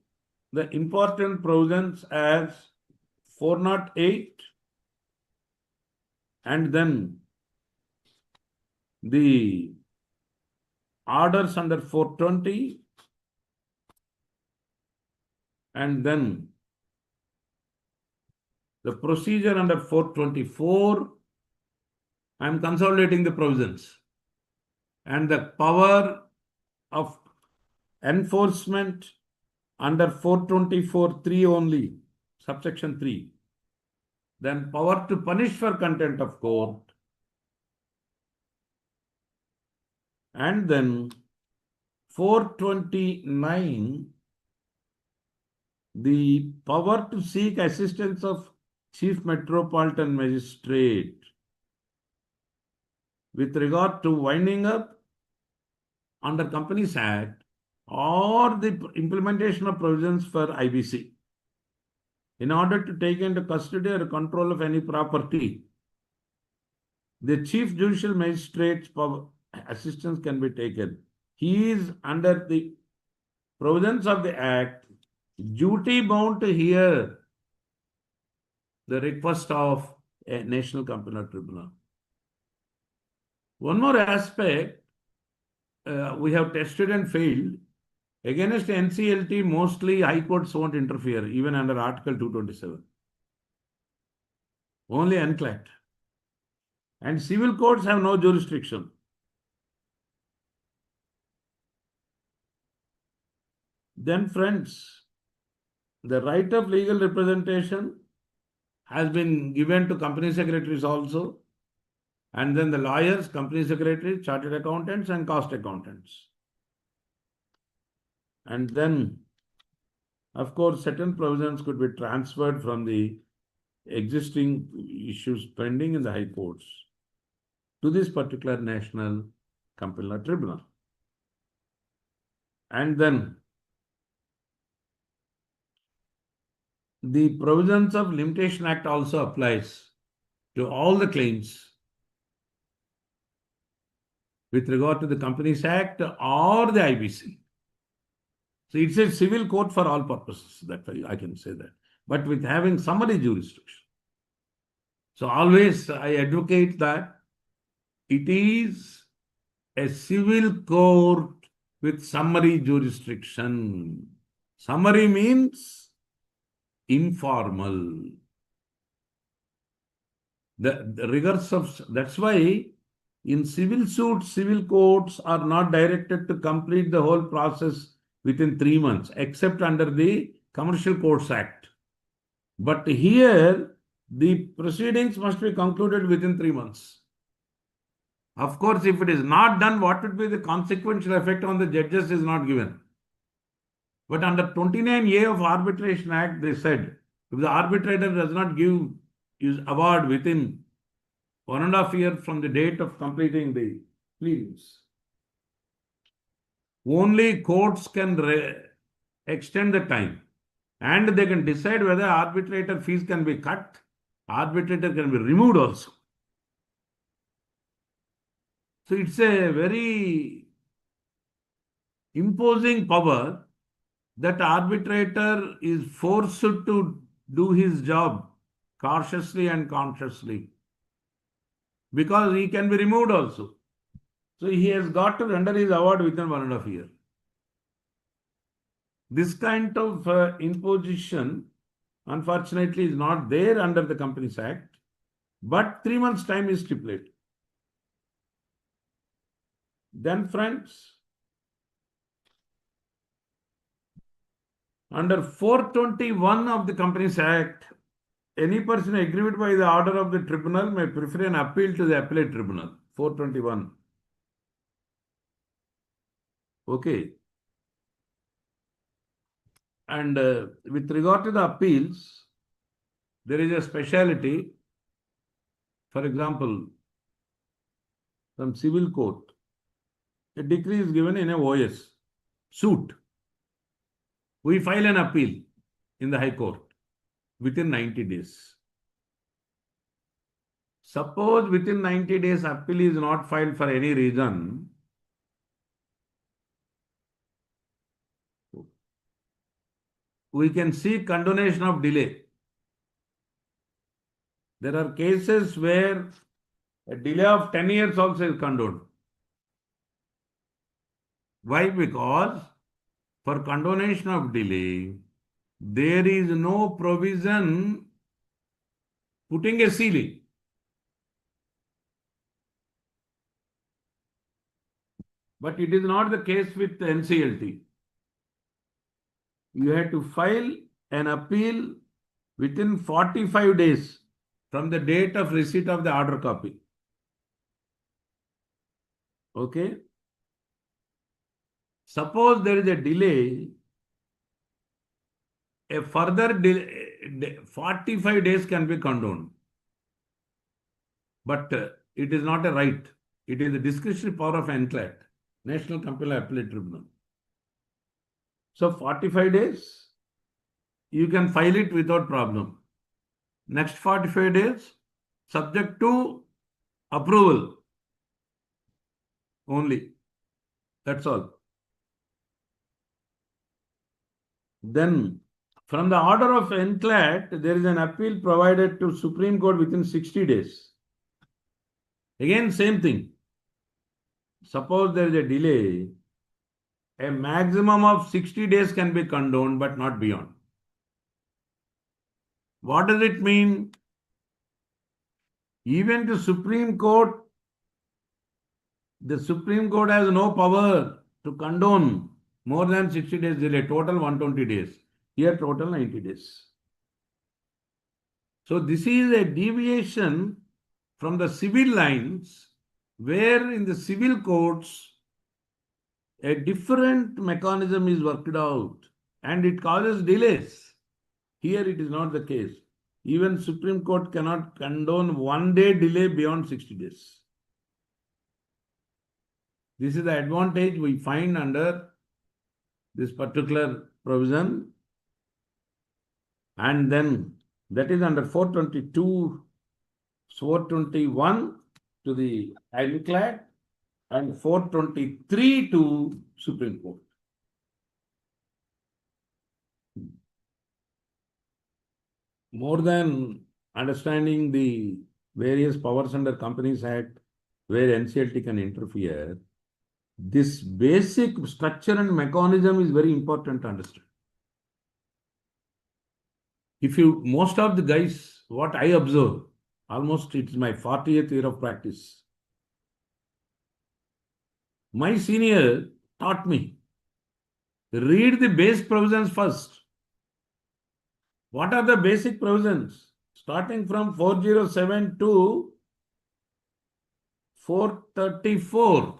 the important provisions as 408 and then the orders under 420 and then the procedure under 424. I am consolidating the provisions and the power of enforcement under 424(3) only, subsection 3. Then power to punish for contempt of court. And then 429, the power to seek assistance of Chief Metropolitan Magistrate. with regard to winding up under Companies Act or the implementation of provisions for IBC in order to take into custody or control of any property. The Chief Judicial Magistrate's assistance can be taken. He is under the provisions of the Act duty bound to hear the request of a National Company Tribunal. One more aspect we have tested and failed. Against NCLT, mostly high courts won't interfere, even under Article 227. Only NCLAT. And civil courts have no jurisdiction. Then, friends, the right of legal representation has been given to company secretaries also. And then the lawyers, company secretaries, chartered accountants, and cost accountants. And then, of course, certain provisions could be transferred from the existing issues pending in the high courts to this particular National Company Law Tribunal. And then the provisions of Limitation Act also applies to all the claims with regard to the Companies Act or the IBC. So it's a civil court for all purposes, that I can say that, but with having summary jurisdiction. So always I advocate that it is a civil court with summary jurisdiction. Summary means informal. The rigors of, that's why in civil suits, civil courts are not directed to complete the whole process within 3 months, except under the Commercial Courts Act. But here, the proceedings must be concluded within 3 months. Of course, if it is not done, what would be the consequential effect on the judges is not given. But under 29A of Arbitration Act, they said, if the arbitrator does not give his award within 1.5 years from the date of completing the pleadings, only courts can extend the time, and they can decide whether arbitrator fees can be cut, arbitrator can be removed also. So it's a very imposing power that arbitrator is forced to do his job cautiously and consciously, because he can be removed also. So he has got to render his award within 1.5 years. This kind of imposition, unfortunately, is not there under the Companies Act, but 3 months' time is stipulated. Then, friends, under 421 of the Companies Act, any person aggrieved by the order of the tribunal may prefer an appeal to the appellate tribunal. 421. Okay. And with regard to the appeals, there is a speciality. For example, from civil court, a decree is given in a OS suit. We file an appeal in the High Court within 90 days. Suppose within 90 days appeal is not filed for any reason, we can seek condonation of delay. There are cases where a delay of 10 years also is condoned. Why? Because for condonation of delay, there is no provision putting a ceiling. But it is not the case with the NCLT. You have to file an appeal within 45 days from the date of receipt of the order copy. Okay? Suppose there is a delay, a further 45 days can be condoned. But it is not a right. It is the discretionary power of NCLAT, National Company Appellate Tribunal. So 45 days, you can file it without problem. Next 45 days, subject to approval only. That's all. Then, from the order of NCLAT, there is an appeal provided to Supreme Court within 60 days. Again, same thing. Suppose there is a delay, a maximum of 60 days can be condoned, but not beyond. What does it mean? Even the Supreme Court has no power to condone more than 60 days delay, total 120 days. Here, total 90 days. So, this is a deviation from the civil lines, where in the civil courts, a different mechanism is worked out and it causes delays. Here it is not the case. Even Supreme Court cannot condone 1 day delay beyond 60 days. This is the advantage we find under this particular provision. And then that is under 422, 421 to the NCLAT and 423 to Supreme Court. More than understanding the various powers under Companies Act where NCLT can interfere, this basic structure and mechanism is very important to understand. Most of the guys, what I observe, almost it's my 40th year of practice. My senior taught me, read the base provisions first. What are the basic provisions? Starting from 407 to 434.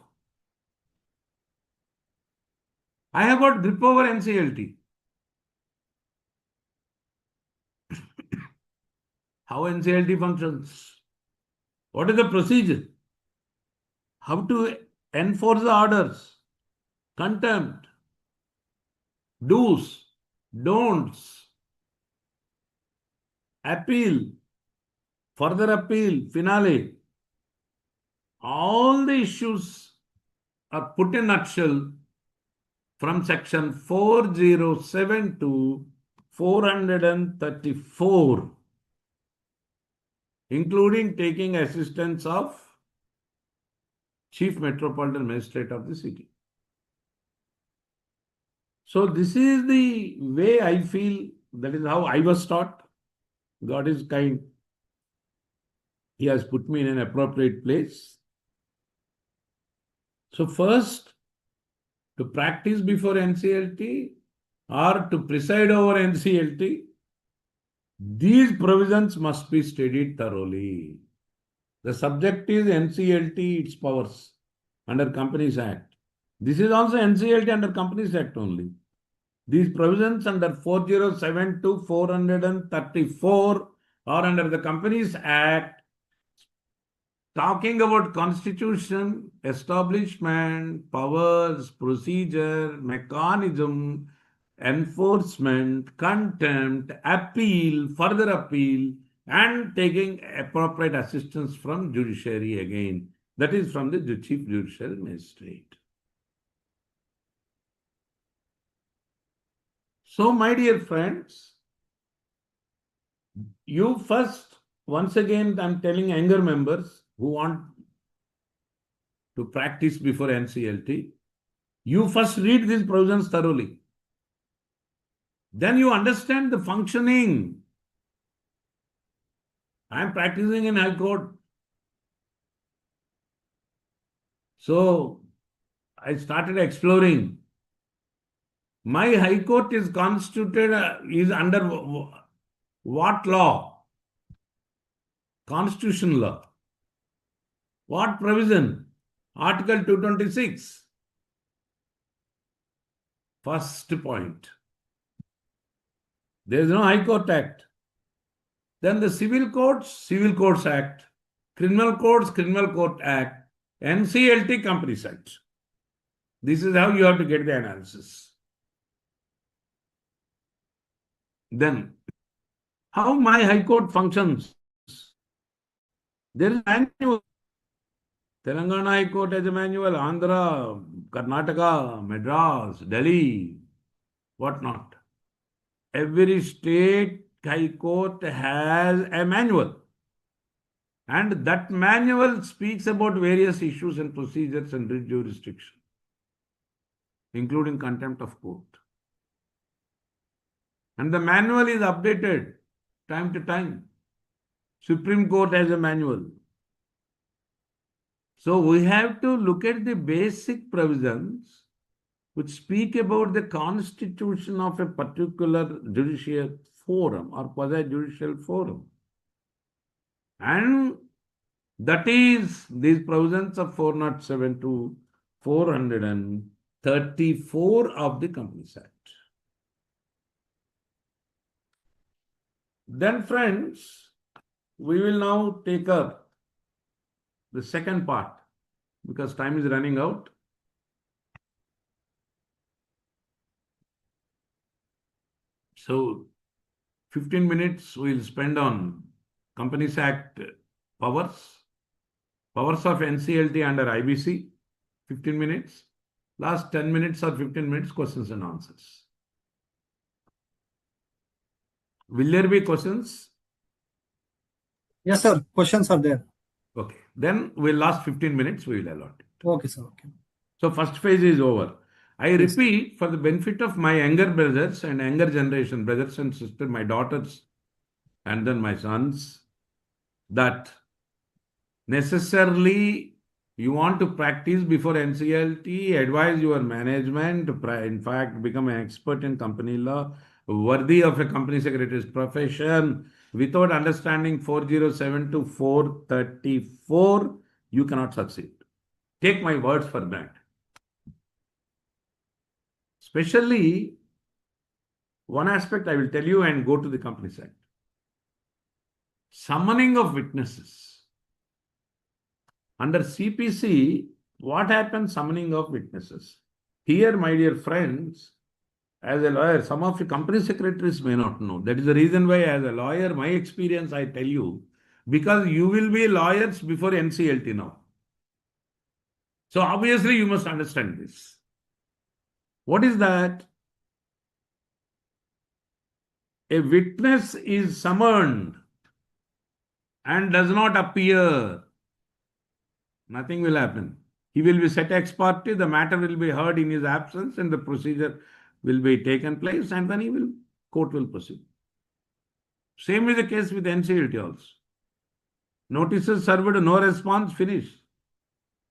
I have got grip over NCLT. How NCLT functions? What is the procedure? How to enforce the orders? Contempt. Do's, don'ts. Appeal. Further appeal. Finale. All the issues are put in a nutshell from section 407 to 434, including taking assistance of Chief Metropolitan Magistrate of the city. So this is the way I feel, that is how I was taught. God is kind. He has put me in an appropriate place. So first, to practice before NCLT or to preside over NCLT, these provisions must be studied thoroughly. The subject is NCLT, its powers under Companies Act. This is also NCLT under Companies Act only. These provisions under 407 to 434 are under the Companies Act, talking about constitution, establishment, powers, procedure, mechanism, enforcement, contempt, appeal, further appeal, and taking appropriate assistance from judiciary again. That is from the Chief Judicial Magistrate. So, my dear friends, you first, once again, I am telling younger members who want to practice before NCLT, you first read these provisions thoroughly. Then you understand the functioning. I am practicing in High Court. So, I started exploring. My High Court is constituted, is under what law? Constitution law. What provision? Article 226. First point. There is no High Court Act. Then the Civil Courts Act. Criminal Courts, Criminal Court Act. NCLT Company Act. This is how you have to get the analysis. Then, how my High Court functions? There is a manual. Telangana High Court has a manual, Andhra, Karnataka, Madras, Delhi, whatnot. Every state High Court has a manual. And that manual speaks about various issues and procedures and jurisdiction, including contempt of court. And the manual is updated time to time. Supreme Court has a manual. So we have to look at the basic provisions which speak about the constitution of a particular judicial forum or quasi-judicial forum. And that is these provisions of 407 to 434 of the Companies Act. Then friends, we will now take up the second part because time is running out. So 15 minutes we'll spend on Companies Act powers of NCLT under IBC, 15 minutes. Last 10 minutes or 15 minutes, questions and answers. Will there be questions? Yes, sir. Questions are there. Okay. Then last 15 minutes we will allot it. Okay, sir. Okay. So first phase is over. I repeat, for the benefit of my younger brothers and younger generation, brothers and sisters, my daughters, and then my sons, that necessarily you want to practice before NCLT, advise your management, in fact, become an expert in company law, worthy of a company secretary's profession. Without understanding 407 to 434, you cannot succeed. Take my words for that. Especially, one aspect I will tell you and go to the Companies Act. Summoning of witnesses. Under CPC, what happens summoning of witnesses? Here, my dear friends, as a lawyer, some of the company secretaries may not know. That is the reason why, as a lawyer, my experience I tell you, because you will be lawyers before NCLT now. So obviously, you must understand this. What is that? A witness is summoned and does not appear. Nothing will happen. He will be set ex parte, the matter will be heard in his absence, and the procedure will be taken place, and then court will proceed. Same is the case with NCLT also. Notices served, no response, finish.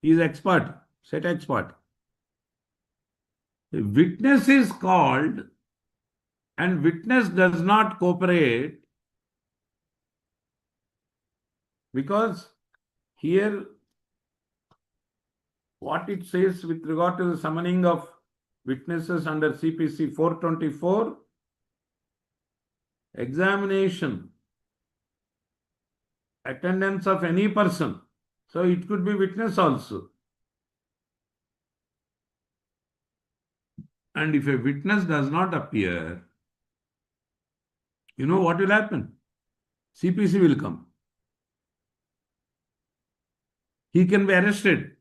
He is ex parte, set ex parte. The witness is called and witness does not cooperate because here what it says with regard to the summoning of witnesses under CPC 424, examination, attendance of any person. So it could be witness also. And if a witness does not appear, you know what will happen? CPC will come. He can be arrested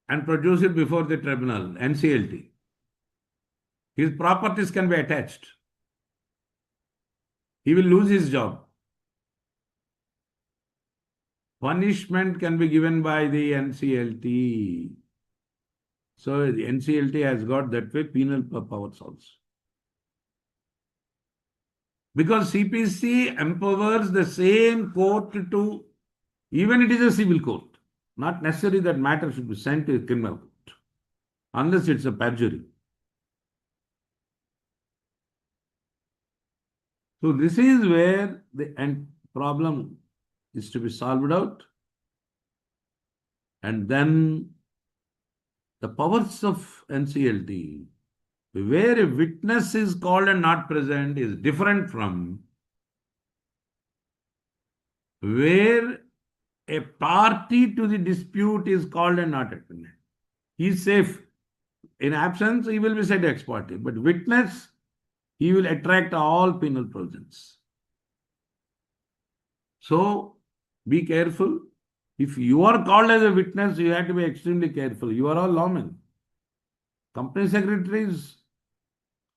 and produced before the tribunal, NCLT. His properties can be attached. He will lose his job. Punishment can be given by the NCLT. So the NCLT has got that way penal powers also. Because CPC empowers the same court to, even it is a civil court, not necessary that matter should be sent to a criminal court, unless it's a perjury. So this is where the problem is to be solved out. And then the powers of NCLT, where a witness is called and not present, is different from where a party to the dispute is called and not attended. He is safe. In absence, he will be said ex parte. But witness, he will attract all penal provisions. So, be careful. If you are called as a witness, you have to be extremely careful. You are all lawmen. Company secretaries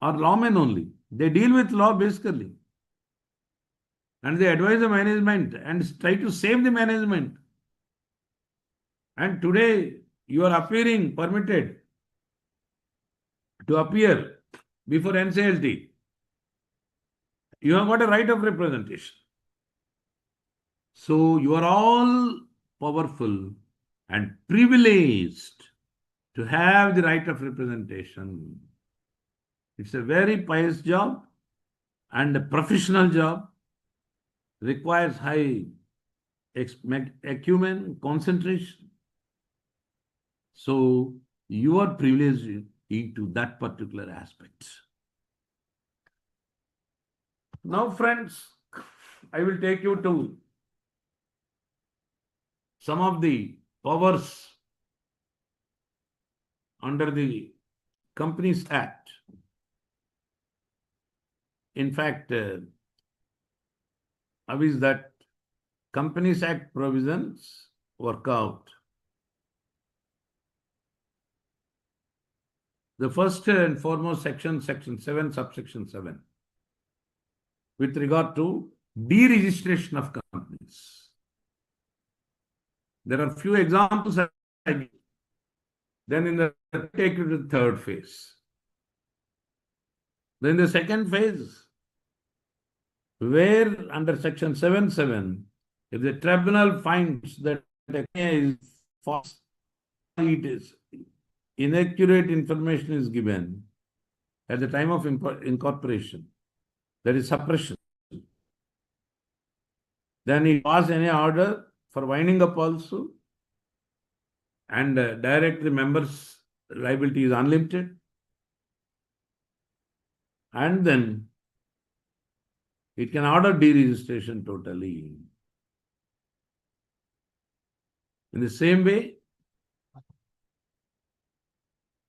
are lawmen only. They deal with law basically. And they advise the management and try to save the management. And today, you are appearing permitted to appear before NCLT. You have got a right of representation. So you are all powerful and privileged to have the right of representation. It's a very pious job and a professional job. Requires high acumen, concentration. So you are privileged into that particular aspect. Now, friends, I will take you to some of the powers under the Companies Act. In fact, how is that Companies Act provisions work out? The first and foremost section 7, subsection 7, with regard to deregistration of companies. There are few examples I give. Then in the take you to the third phase. Then the second phase, where under section 7.7, if the tribunal finds that a is false, it is inaccurate information is given at the time of incorporation, that is suppression, then it pass any order for winding up also, and direct the members' liability is unlimited, and then it can order deregistration totally. In the same way,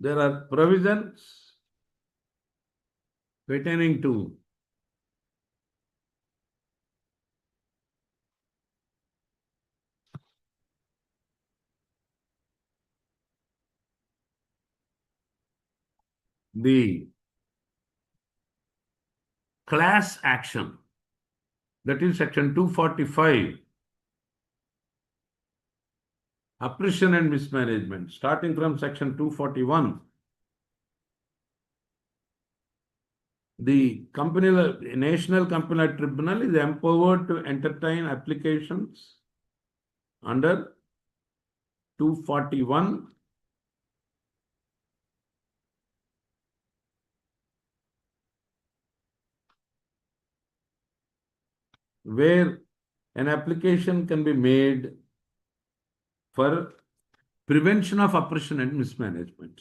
there are provisions pertaining to the class action, that is section 245, oppression and mismanagement, starting from section 241. The National Company Tribunal is empowered to entertain applications under 241 where an application can be made for prevention of oppression and mismanagement.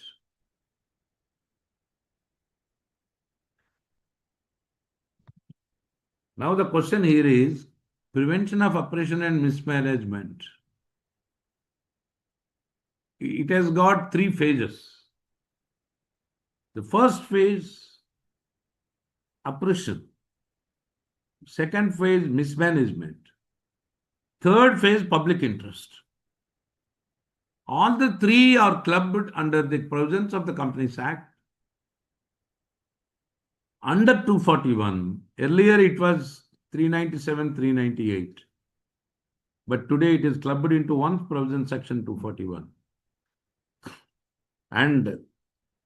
Now the question here is prevention of oppression and mismanagement. It has got 3 phases. The first phase, oppression. Second phase, mismanagement. Third phase, public interest. All the 3 are clubbed under the provisions of the Companies Act. Under 241, earlier it was 397, 398. But today it is clubbed into one provision, section 241. And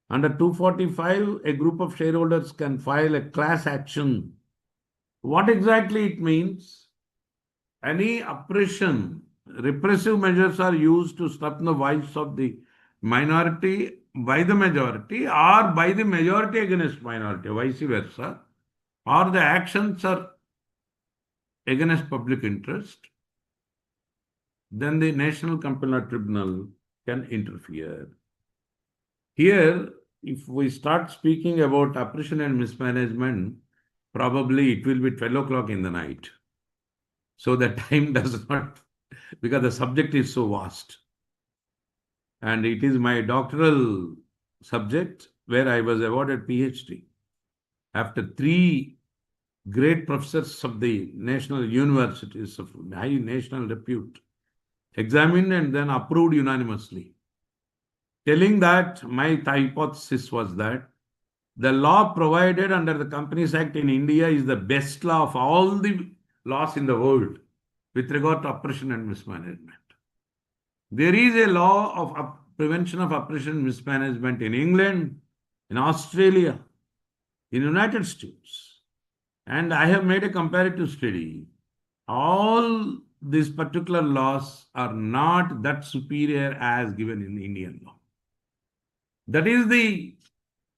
under 245, a group of shareholders can file a class action. What exactly it means? Any oppression, repressive measures are used to stop the voice of the minority by the majority or by the majority against minority, vice versa, or the actions are against public interest, then the National Company Tribunal can interfere. Here, if we start speaking about oppression and mismanagement, probably it will be 12 o'clock in the night. So the time does not because the subject is so vast. And it is my doctoral subject where I was awarded PhD after three great professors of the national universities of high national repute examined and then approved unanimously, telling that my hypothesis was that the law provided under the Companies Act in India is the best law of all the laws in the world with regard to oppression and mismanagement. There is a law of prevention of oppression and mismanagement in England, in Australia, in the United States. And I have made a comparative study. All these particular laws are not that superior as given in the Indian law. That is the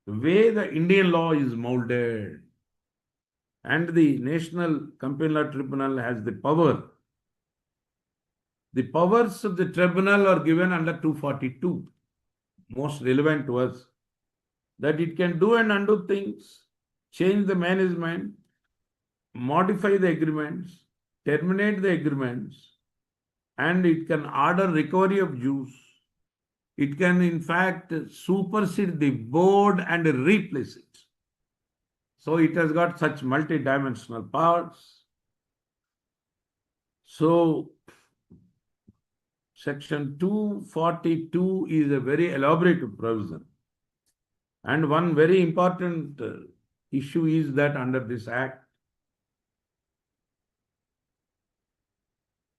way the Indian law is molded. And the National Company Law Tribunal has the power. The powers of the tribunal are given under 242. Most relevant to us, that it can do and undo things, change the management, modify the agreements, terminate the agreements, and it can order recovery of dues. It can, in fact, supersede the board and replace it. So it has got such multi-dimensional powers. So Section 242 is a very elaborate provision. And one very important issue is that under this Act,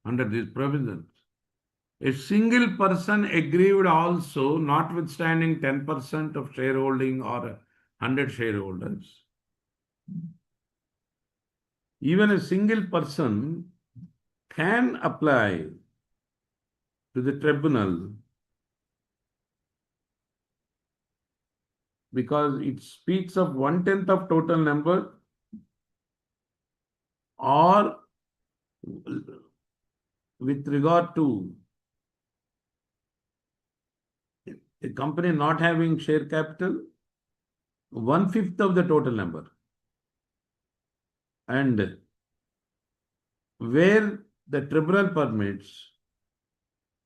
under these provisions, a single person aggrieved also, notwithstanding 10% of shareholding or 100 shareholders, even a single person can apply to the tribunal because it speaks of 1/10 of total number or with regard to a company not having share capital, 1/5 of the total number. And where the tribunal permits,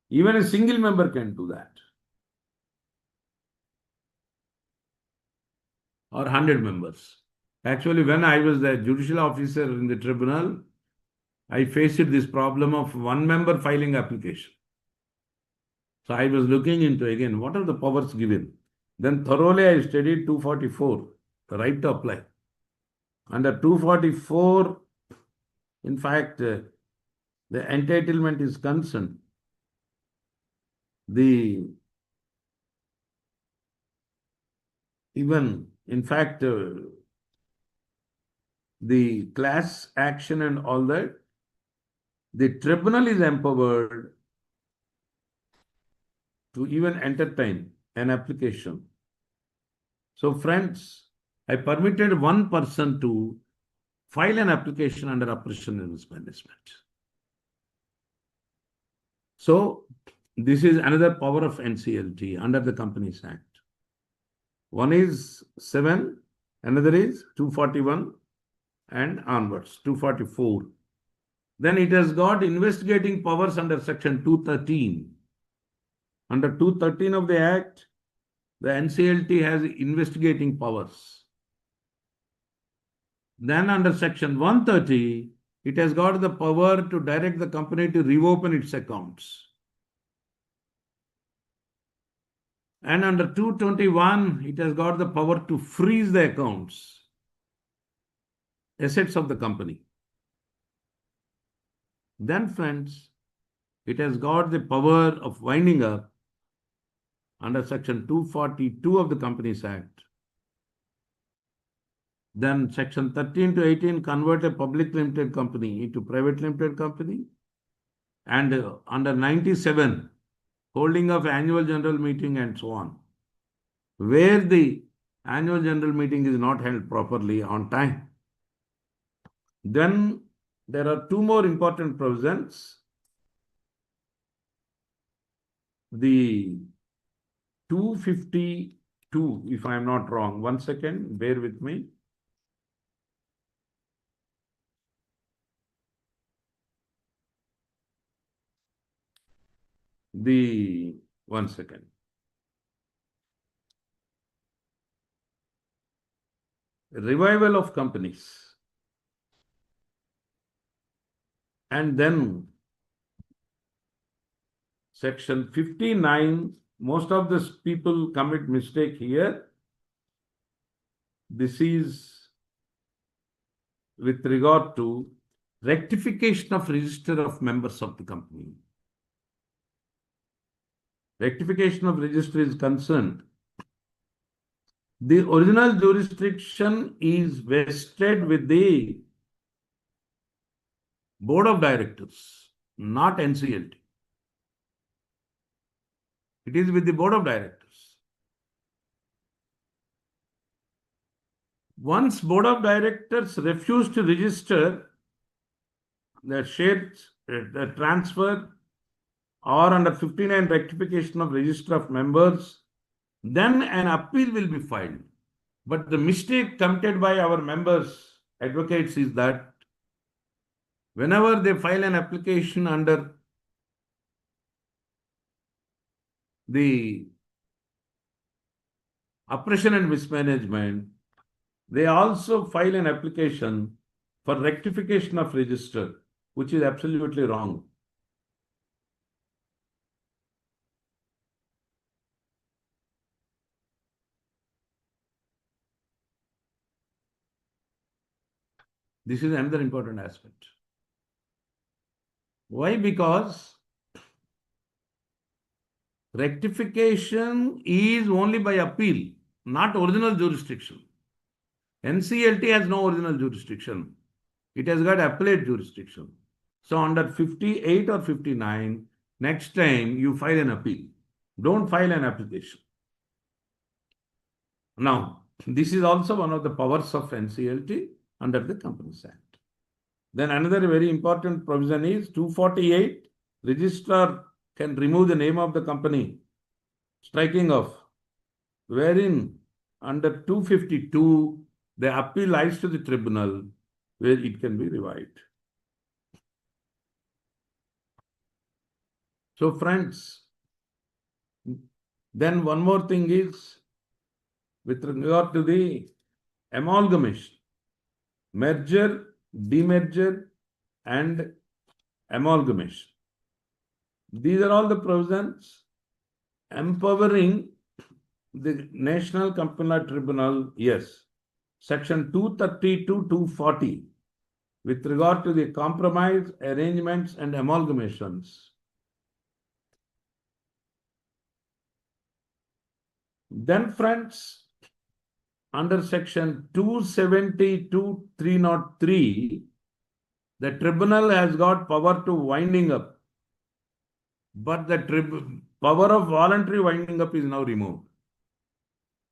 even a single member can do that. Or 100 members. Actually, when I was the judicial officer in the tribunal, I faced this problem of one member filing application. So I was looking into again, what are the powers given? Then thoroughly I studied 244, the right to apply. Under 244, in fact, the entitlement is concerned. In fact, the class action and all that, the tribunal is empowered to even entertain an application. So friends, I permitted one person to file an application under oppression and mismanagement. So this is another power of NCLT under the Companies Act. One is 7, another is 241 and onwards, 244. Then it has got investigating powers under Section 213. Under 213 of the Act, the NCLT has investigating powers. Then under Section 130, it has got the power to direct the company to reopen its accounts. And under 221, it has got the power to freeze the accounts, assets of the company. Then, friends, it has got the power of winding up under Section 242 of the Companies Act. Then Section 13 to 18 convert a public limited company into private limited company. And under 97, holding of annual general meeting and so on, where the annual general meeting is not held properly on time. Then there are two more important provisions. The 252, if I am not wrong, 1 second, bear with me. one second. Revival of companies. And then section 59, most of the people commit mistake here. This is with regard to rectification of register of members of the company. Rectification of register is concerned. The original jurisdiction is vested with the board of directors, not NCLT. It is with the board of directors. Once board of directors refuse to register the shares, the transfer, or under 59 rectification of register of members, then an appeal will be filed. But the mistake committed by our members, advocates, is that whenever they file an application under the oppression and mismanagement, they also file an application for rectification of register, which is absolutely wrong. This is another important aspect. Why? Because rectification is only by appeal, not original jurisdiction. NCLT has no original jurisdiction. It has got appellate jurisdiction. So under 58 or 59, next time you file an appeal. Don't file an application. Now, this is also one of the powers of NCLT under the Companies Act. Then another very important provision is 248, registrar can remove the name of the company, striking off, wherein under 252, the appeal lies to the tribunal where it can be revived. So friends, then one more thing is with regard to the amalgamation, merger, demerger, and amalgamation. These are all the provisions empowering the National Company Law Tribunal. Yes, section 230 to 240 with regard to the compromise, arrangements, and amalgamations. Then friends, under section 270 to 303, the tribunal has got power to winding up, but the power of voluntary winding up is now removed.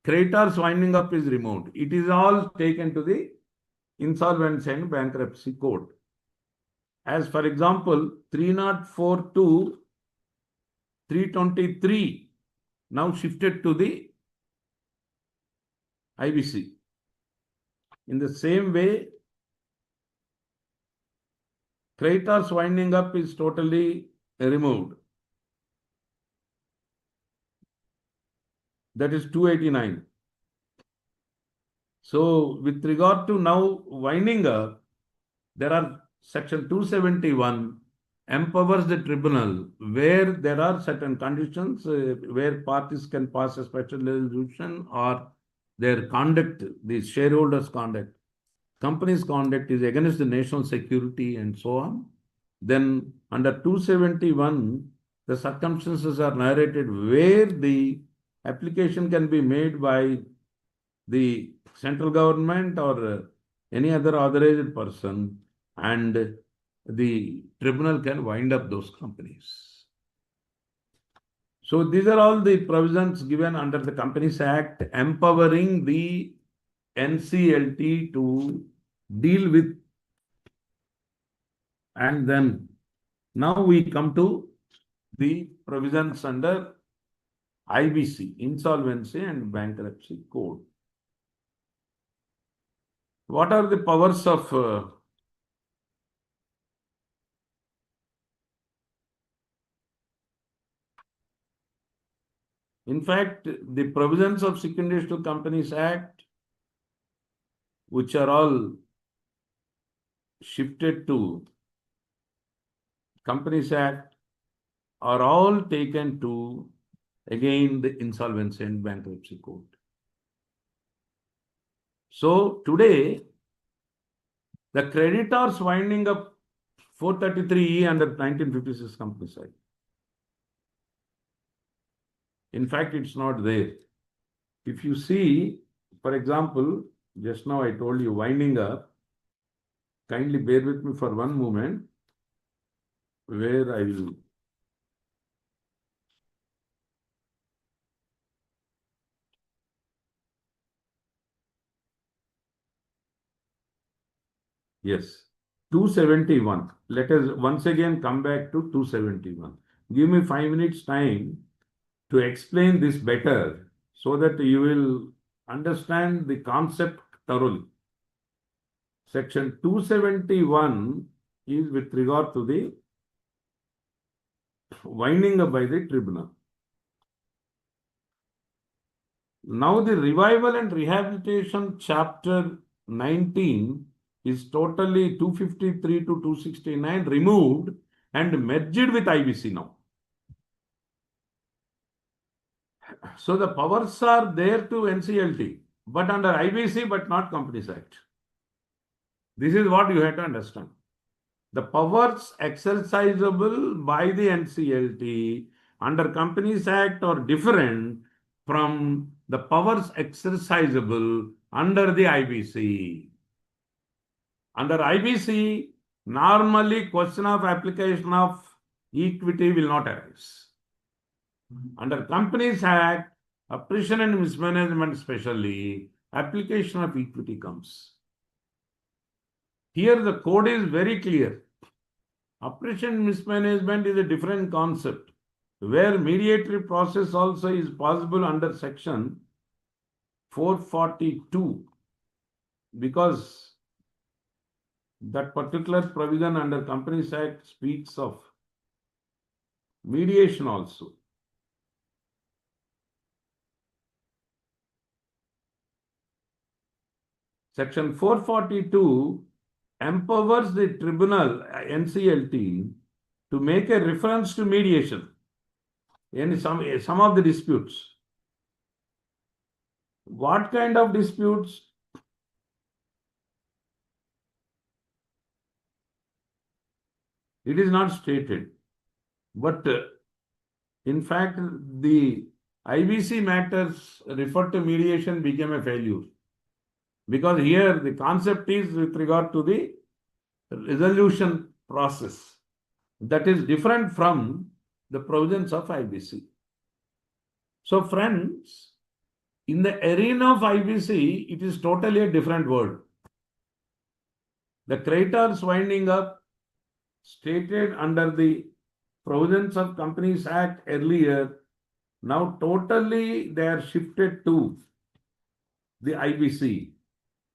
Creditors winding up is removed. It is all taken to the Insolvency and Bankruptcy Code. As for example, 304 to 323 now shifted to the IBC. In the same way, creditors winding up is totally removed. That is 289. So with regard to now winding up, there are section 271 empowers the tribunal where there are certain conditions where parties can pass a special resolution or their conduct, the shareholders' conduct, company's conduct is against the national security and so on. Then under 271, the circumstances are narrated where the application can be made by the central government or any other authorized person, and the tribunal can wind up those companies. So these are all the provisions given under the Companies Act empowering the NCLT to deal with. And then now we come to the provisions under IBC, Insolvency and Bankruptcy Code. What are the powers of In fact, the provisions of Securities to Companies Act, which are all shifted to Companies Act, are all taken to, again, the Insolvency and Bankruptcy Code. So today, the creditors winding up 433E under 1956 Companies Act. In fact, it's not there. If you see, for example, just now I told you winding up, kindly bear with me for one moment, where I will. Yes, 271. Let us once again come back to 271. Give me 5 minutes time to explain this better so that you will understand the concept thoroughly. Section 271 is with regard to the winding up by the tribunal. Now the revival and rehabilitation chapter 19 is totally 253 to 269 removed and merged with IBC now. So the powers are there to NCLT, but under IBC, but not Companies Act. This is what you have to understand. The powers exercisable by the NCLT under Companies Act are different from the powers exercisable under the IBC. Under IBC, normally question of application of equity will not arise. Under Companies Act, oppression and mismanagement especially, application of equity comes. Here the code is very clear. Oppression and mismanagement is a different concept, where mediatory process also is possible under section 442, because that particular provision under Companies Act speaks of mediation also. Section 442 empowers the tribunal, NCLT, to make a reference to mediation in some of the disputes. What kind of disputes? It is not stated. But in fact, the IBC matters referred to mediation became a failure. Because here the concept is with regard to the resolution process. That is different from the provisions of IBC. So friends, in the arena of IBC, it is totally a different word. The creditors winding up stated under the provisions of Companies Act earlier, now totally they are shifted to the IBC,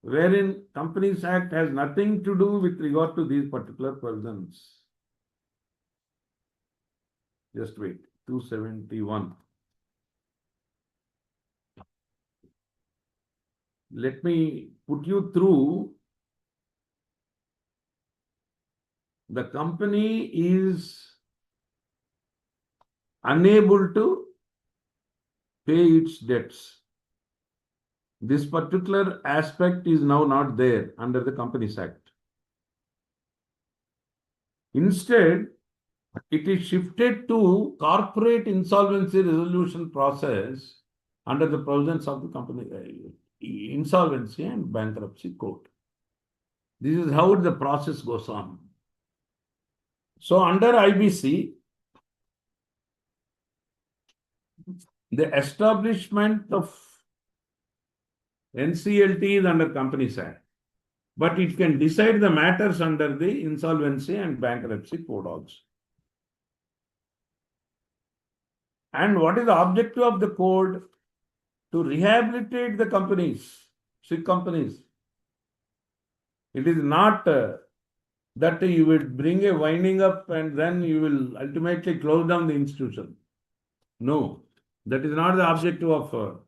wherein Companies Act has nothing to do with regard to these particular provisions. Just wait, 271. Let me put you through. The company is unable to pay its debts. This particular aspect is now not there under the Companies Act. Instead, it is shifted to corporate insolvency resolution process under the provisions of the company Insolvency and Bankruptcy Code. This is how the process goes on. So under IBC, the establishment of NCLT is under Companies Act, but it can decide the matters under the Insolvency and Bankruptcy Code also. And what is the objective of the code? To rehabilitate the companies, sick companies. It is not that you will bring a winding up and then you will ultimately close down the institution. No. That is not the objective of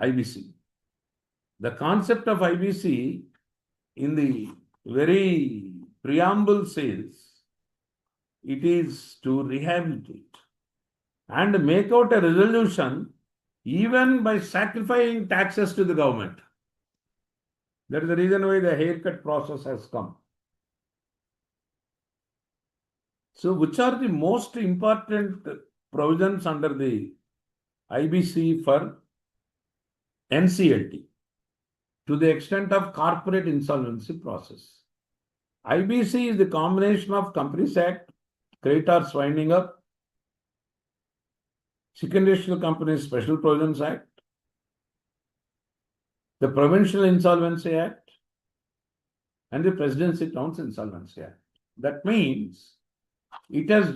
IBC. The concept of IBC in the very preamble says it is to rehabilitate and make out a resolution even by sacrificing taxes to the government. That is the reason why the haircut process has come. So, which are the most important provisions under the IBC for NCLT to the extent of corporate insolvency process? IBC is the combination of Companies Act, creditors winding up, Secondary Companies Special Provisions Act, the Provincial Insolvency Act, and the Presidency Towns Insolvency Act. That means it has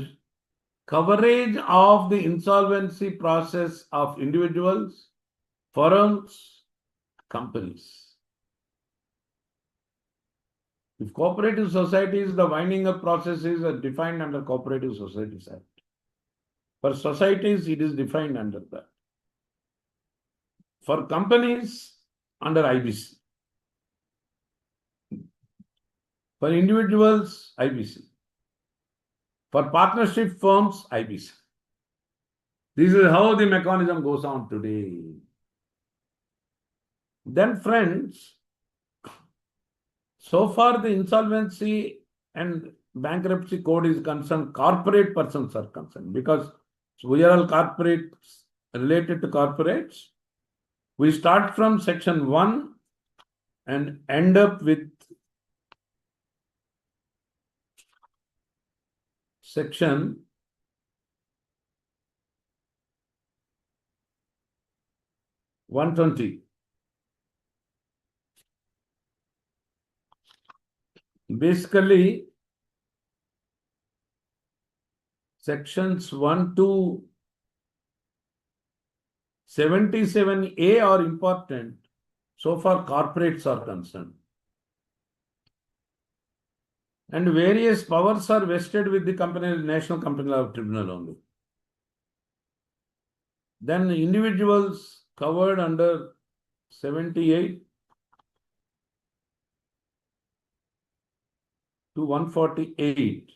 coverage of the insolvency process of individuals, firms, companies. If cooperative societies, the winding up processes are defined under Cooperative Societies Act. For societies, it is defined under that. For companies, under IBC. For individuals, IBC. For partnership firms, IBC. This is how the mechanism goes on today. Then, friends, so far the insolvency and bankruptcy code is concerned, corporate persons are concerned, because we are all corporates, related to corporates. We start from section 1 and end up with section 120. Basically, sections 1 to 77A are important so far corporates are concerned. And various powers are vested with the company, National Company Law Tribunal only. Then individuals covered under 78 to 148.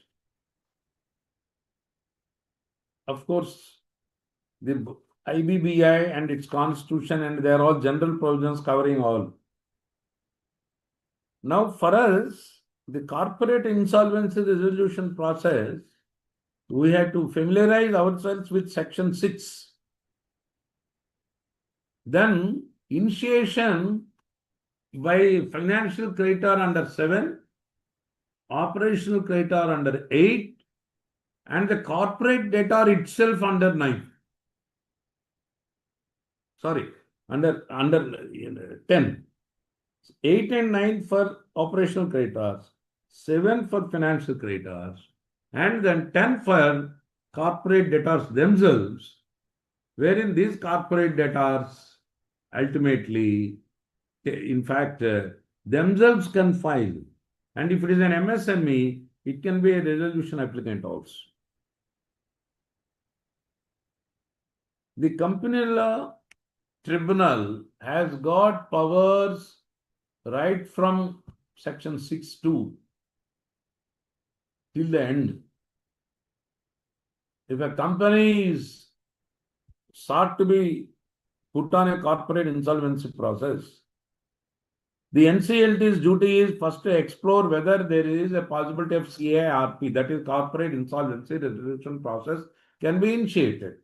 Of course, the IBBI and its constitution, and they are all general provisions covering all. Now, for us, the corporate insolvency resolution process, we have to familiarize ourselves with section 6. Then, initiation by financial creditor under 7, operational creditor under 8, and the corporate debtor itself under 9. Sorry, under 10. 8 and 9 for operational creditors, 7 for financial creditors, and then 10 for corporate debtors themselves, wherein these corporate debtors ultimately, in fact, themselves can file. And if it is an MSME, it can be a resolution applicant also. The Company Law Tribunal has got powers right from section 6(2) till the end. If a company is sought to be put on a corporate insolvency process, the NCLT's duty is first to explore whether there is a possibility of CIRP, that is corporate insolvency resolution process, can be initiated.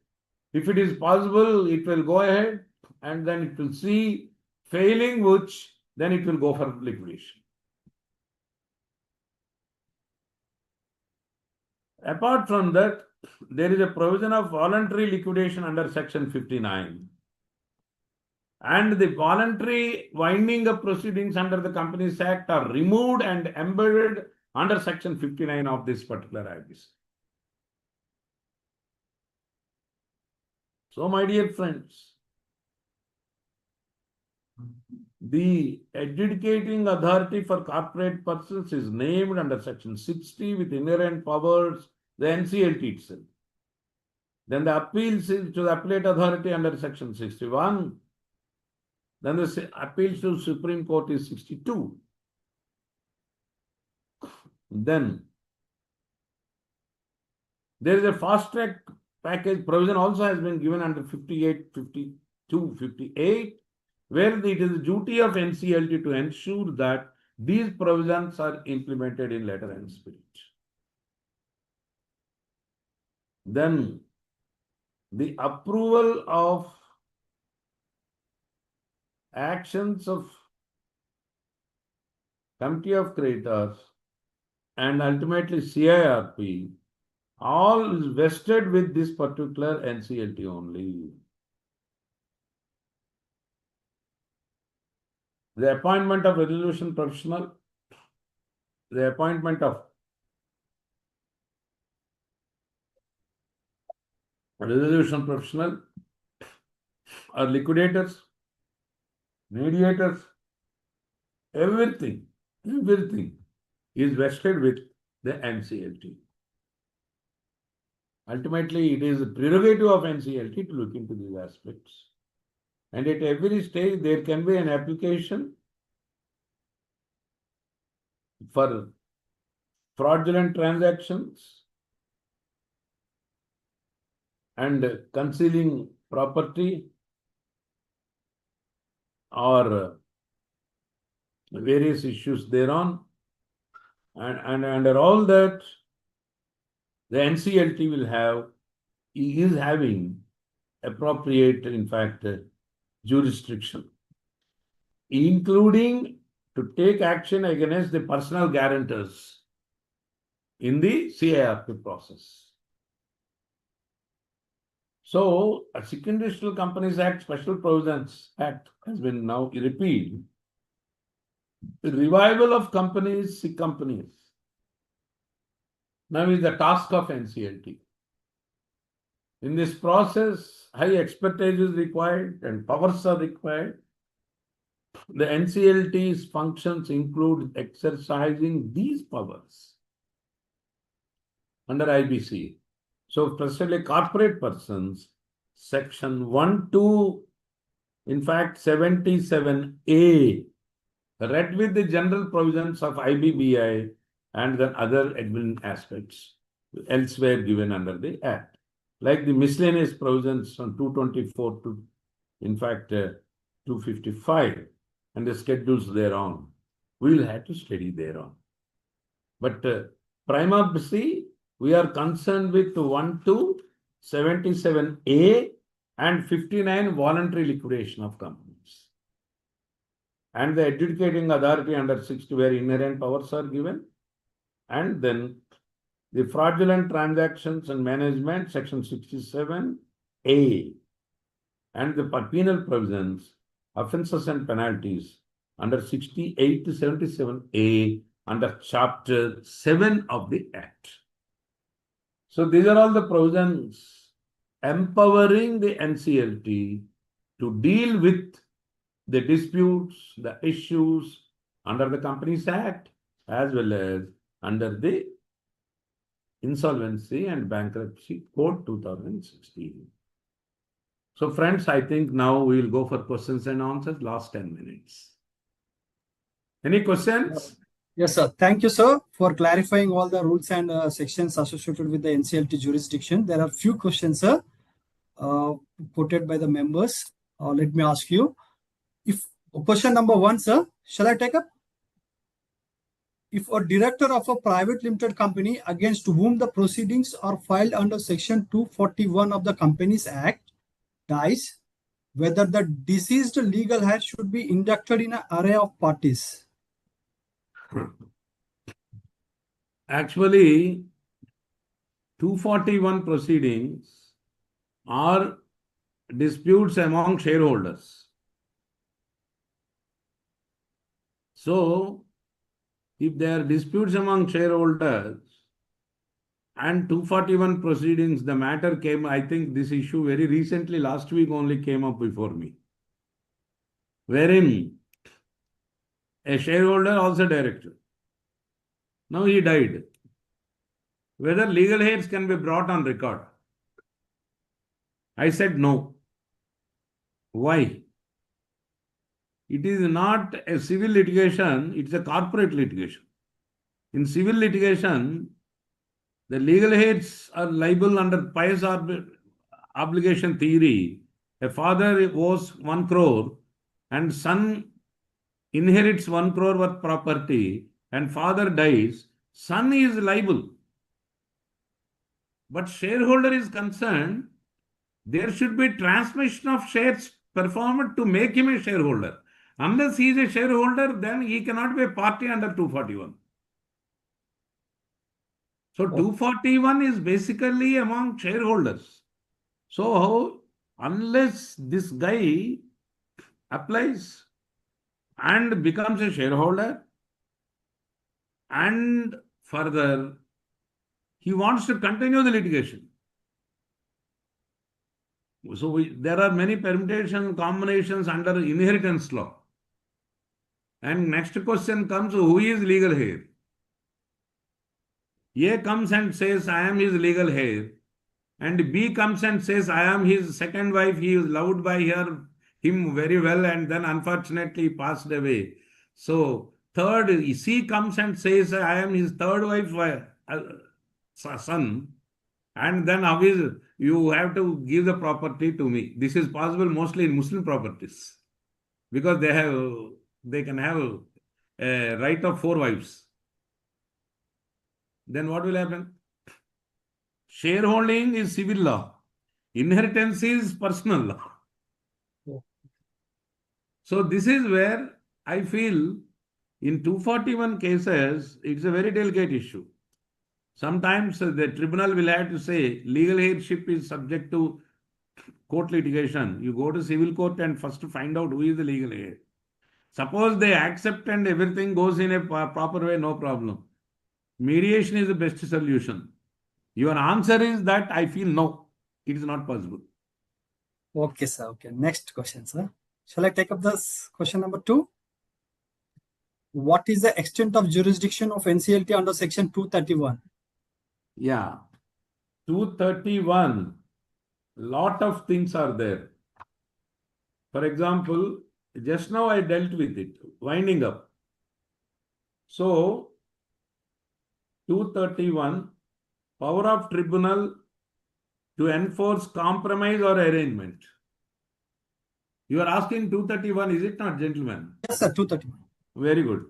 If it is possible, it will go ahead and then it will see, failing which, then it will go for liquidation. Apart from that, there is a provision of voluntary liquidation under section 59. And the voluntary winding up proceedings under the Companies Act are removed and embedded under section 59 of this particular IBC. So, my dear friends, the adjudicating authority for corporate persons is named under section 60 with inherent powers, the NCLT itself. Then the appeals is to the appellate authority under section 61. Then the appeals to Supreme Court is 62. Then there is a fast track package provision also has been given under 58, 52, 58, where it is the duty of NCLT to ensure that these provisions are implemented in letter and spirit. Then the approval of actions of Committee of Creditors and ultimately CIRP all is vested with this particular NCLT only. The appointment of resolution professional, the appointment of resolution professional or liquidators, mediators, everything is vested with the NCLT. Ultimately, it is a prerogative of NCLT to look into these aspects. And at every stage, there can be an application for fraudulent transactions and concealing property or various issues thereon. And under all that, the NCLT is having appropriate, in fact, jurisdiction, including to take action against the personal guarantors in the CIRP process. So, a Secondary Industrial Companies Act, Special Provisions Act has been now repealed. The revival of companies, C companies, now is the task of NCLT. In this process, high expertise is required and powers are required. The NCLT's functions include exercising these powers under IBC. So, especially corporate persons, section 1 to, in fact, 77A, read with the general provisions of IBBI and then other admin aspects elsewhere given under the Act, like the miscellaneous provisions from 224 to, in fact, 255 and the schedules thereon. We will have to study thereon. But prima facie, we are concerned with 1 to 77A and 59 voluntary liquidation of companies. And the adjudicating authority under 60 where inherent powers are given. And then the fraudulent transactions and management, section 67A. And the penal provisions, offences and penalties under 68 to 77A under chapter 7 of the Act. So these are all the provisions empowering the NCLT to deal with the disputes, the issues under the Companies Act as well as under the Insolvency and Bankruptcy Code 2016. So friends, I think now we will go for questions and answers, last 10 minutes. Any questions? Yes, sir. Thank you, sir, for clarifying all the rules and sections associated with the NCLT jurisdiction. There are few questions, sir, quoted by the members. Let me ask you. If question number 1, sir, shall I take up? If a director of a private limited company against whom the proceedings are filed under section 241 of the Companies Act dies, whether the deceased legal heir should be inducted in an array of parties? Actually, 241 proceedings are disputes among shareholders. So, if there are disputes among shareholders and 241 proceedings, the matter came, I think this issue very recently, last week only came up before me, wherein a shareholder, also director, now he died. Whether legal heirs can be brought on record. I said no. Why? It is not a civil litigation, it's a corporate litigation. In civil litigation, the legal heads are liable under pious obligation theory. A father owes 1 crore and son inherits 1 crore worth property and father dies, son is liable. But shareholder is concerned, there should be transmission of shares performed to make him a shareholder. Unless he is a shareholder, then he cannot be a party under 241. So 241 is basically among shareholders. So unless this guy applies and becomes a shareholder and further he wants to continue the litigation. So there are many permutation combinations under inheritance law. And next question comes, who is legal heir? A comes and says, I am his legal heir. And B comes and says, I am his second wife. He is loved by him very well, and then unfortunately passed away. So third, C comes and says, I am his third wife, son. And then you have to give the property to me. This is possible mostly in Muslim properties because they can have a right of 4 wives. Then what will happen? Shareholding is civil law. Inheritance is personal law. So this is where I feel in 241 cases, it's a very delicate issue. Sometimes the tribunal will have to say legal heirship is subject to court litigation. You go to civil court and first find out who is the legal heir. Suppose they accept and everything goes in a proper way, no problem. Mediation is the best solution. Your answer is that I feel no, it is not possible. Okay, sir. Okay. Next question, sir. Shall I take up this question number 2? What is the extent of jurisdiction of NCLT under section 231? Yeah. 231, lot of things are there. For example, just now I dealt with it, winding up. So, 231, power of tribunal to enforce compromise or arrangement. You are asking 231, is it not, gentlemen? Yes, sir. 231. Very good.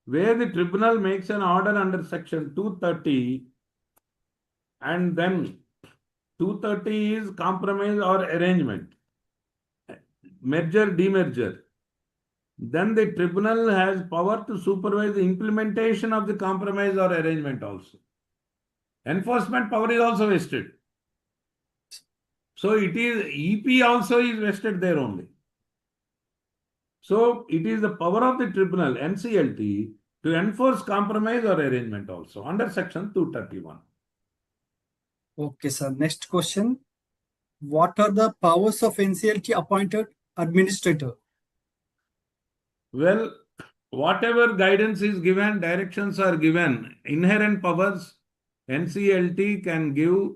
Where the tribunal makes an order under section 230 and then 230 is compromise or arrangement, merger, demerger. Then the tribunal has power to supervise the implementation of the compromise or arrangement also. Enforcement power is also vested. So it is, EP also is vested there only. So it is the power of the tribunal, NCLT, to enforce compromise or arrangement also under section 231. Okay, sir. Next question. What are the powers of NCLT appointed administrator? Well, whatever guidance is given, directions are given, inherent powers, NCLT can give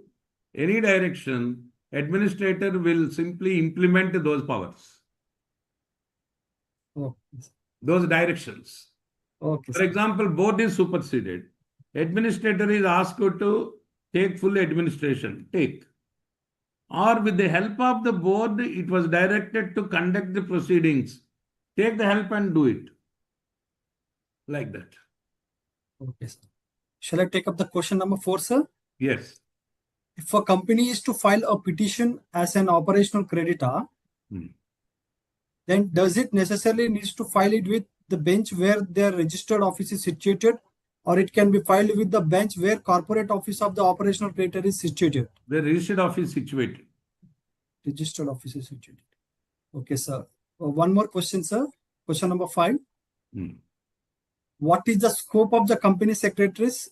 any direction, administrator will simply implement those powers, Okay. those directions. Okay, For sir. example, board is superseded. Administrator is asked to take full administration, take. Or with the help of the board, it was directed to conduct the proceedings. Take the help and do it. Like that. Okay, sir. Shall I take up the question number 4, sir? Yes. If a company is to file a petition as an operational creditor, then does it necessarily needs to file it with the bench where their registered office is situated, or it can be filed with the bench where corporate office of the operational creditor is situated? The registered office situated. Registered office is situated. Okay, sir. One more question, sir. Question number 5. What is the scope of the company secretaries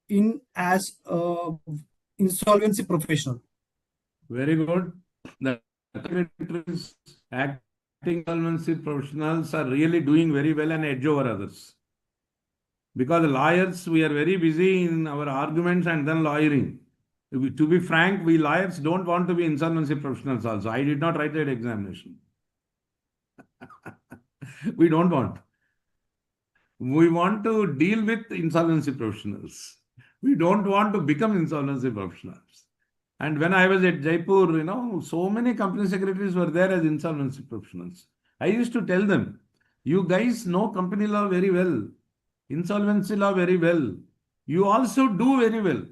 in as insolvency professional? Very good. The secretaries, acting insolvency professionals are really doing very well and edge over others. Because lawyers, we are very busy in our arguments and then lawyering. To be frank, we lawyers don't want to be insolvency professionals also. I did not write that examination. We don't want. We want to deal with insolvency professionals. We don't want to become insolvency professionals. And when I was at Jaipur, so many company secretaries were there as insolvency professionals. I used to tell them, you guys know company law very well, insolvency law very well. You also do very well.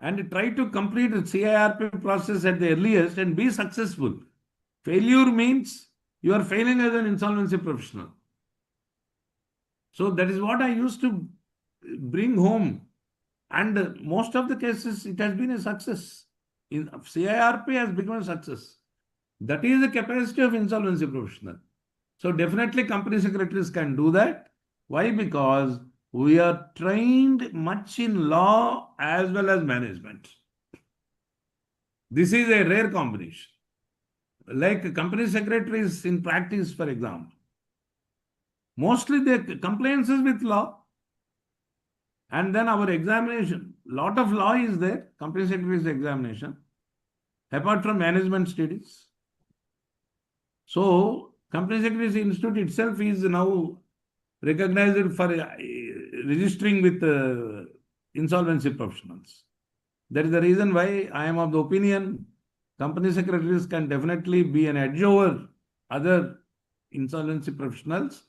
And try to complete the CIRP process at the earliest and be successful. Failure means you are failing as an insolvency professional. So that is what I used to bring home. And most of the cases, it has been a success. In CIRP has become a success. That is the capacity of insolvency professional. So definitely company secretaries can do that. Why? Because we are trained much in law as well as management. This is a rare combination. Like company secretaries in practice, for example, mostly the compliances with law. And then our examination, lot of law is there, company secretary's examination, apart from management studies. So, Company Secretaries Institute itself is now recognized for registering with insolvency professionals. That is the reason why I am of the opinion company secretaries can definitely be an edge over other insolvency professionals.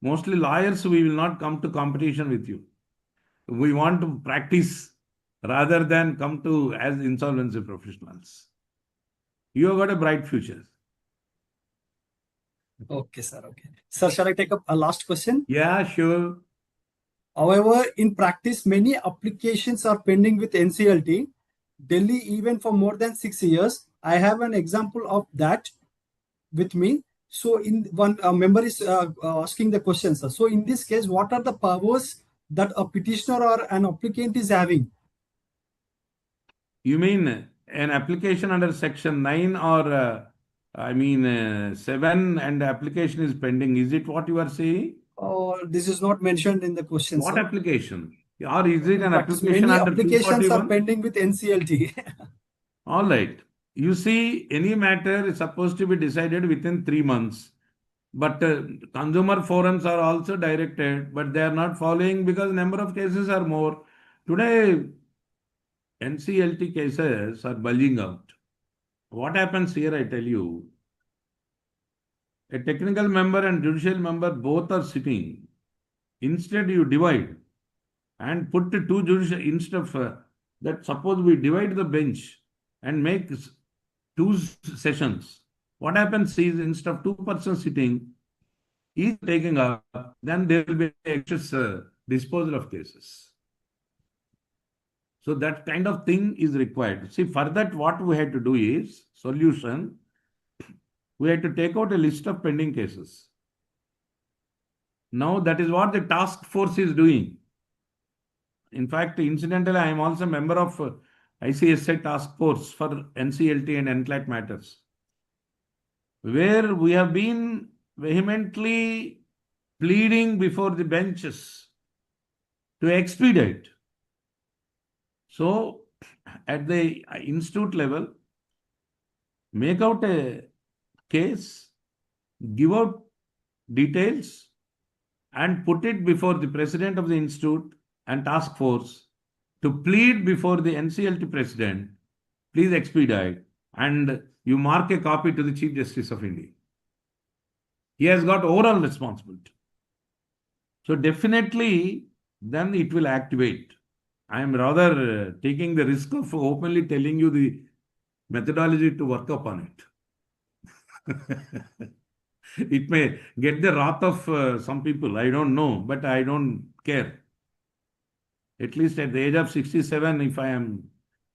Mostly lawyers, we will not come to competition with you. We want to practice rather than come to as insolvency professionals. You have got a bright future. Okay, sir. Okay. Sir, shall I take up a last question? Yeah, sure. However, in practice, many applications are pending with NCLT, Delhi even for more than 6 years. I have an example of that with me. So, in one member is asking the question, sir. So, in this case, what are the powers that a petitioner or an applicant is having? You mean an application under Section 9 or 7 and the application is pending? Is it what you are saying? This is not mentioned in the question, What sir. application? Or is it In an practice, application many under applications are 241? pending with NCLT. All right. You see, any matter is supposed to be decided within 3 months. But consumer forums are also directed, but they are not following because number of cases are more. Today, NCLT cases are bulging out. What happens here, I tell you, a technical member and judicial member both are sitting. Instead, you divide and put the two judicial, instead of that, suppose we divide the bench and make two sessions. What happens is instead of two persons sitting, each taking up, then there will be excess disposal of cases. So that kind of thing is required. See, for that, what we had to do is solution. We had to take out a list of pending cases. Now that is what the task force is doing. In fact, incidentally, I am also a member of ICSI task force for NCLT and NCLAT matters, where we have been vehemently pleading before the benches to expedite. So, at the institute level, make out a case, give out details, and put it before the president of the institute and task force to plead before the NCLT president, please expedite, and you mark a copy to the Chief Justice of India. He has got overall responsibility. So definitely, then it will activate. I am rather taking the risk of openly telling you the methodology to work upon it. It may get the wrath of some people, I don't know, but I don't care. At least at the age of 67, if I am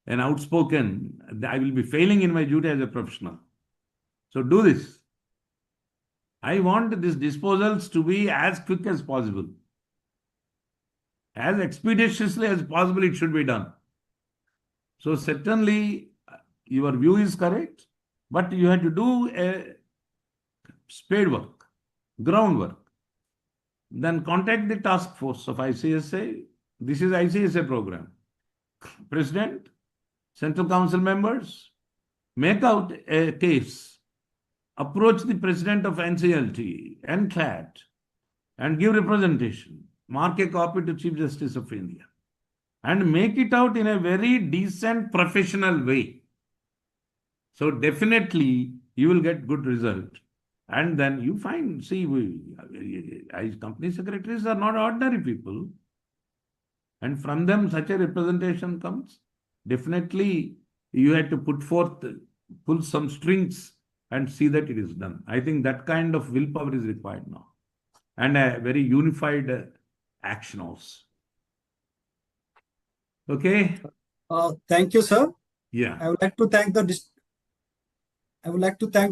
an outspoken, I will be failing in my duty as a professional. So do this. I want these disposals to be as quick as possible. As expeditiously as possible, it should be done. So certainly, your view is correct, but you have to do a spade work, groundwork. Then contact the task force of ICSA. This is ICSA program. President, Central Council members, make out a case, approach the President of NCLT, NCLAT, and give representation. Mark a copy to Chief Justice of India. And make it out in a very decent, professional way. So definitely you will get good result. And then you find, see, as company secretaries are not ordinary people. And from them such a representation comes. Definitely you have to pull some strings and see that it is done. I think that kind of willpower is required now. And a very unified action also. Okay? Thank you, sir. Yeah. I would like to thank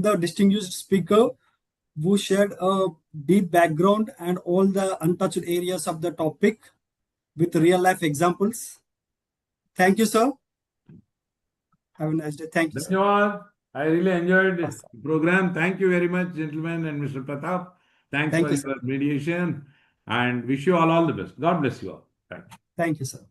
the distinguished speaker who shared a deep background and all the untouched areas of the topic with real life examples. Thank you, sir. Have a nice day. Thank you, sir. Dhanyawad. I really enjoyed the program. Thank you very much, gentlemen, and Mr. Pratap. Thanks Thank for you, sir. your mediation, and wish you all the best. God bless you all. Thank you. Thank you, sir.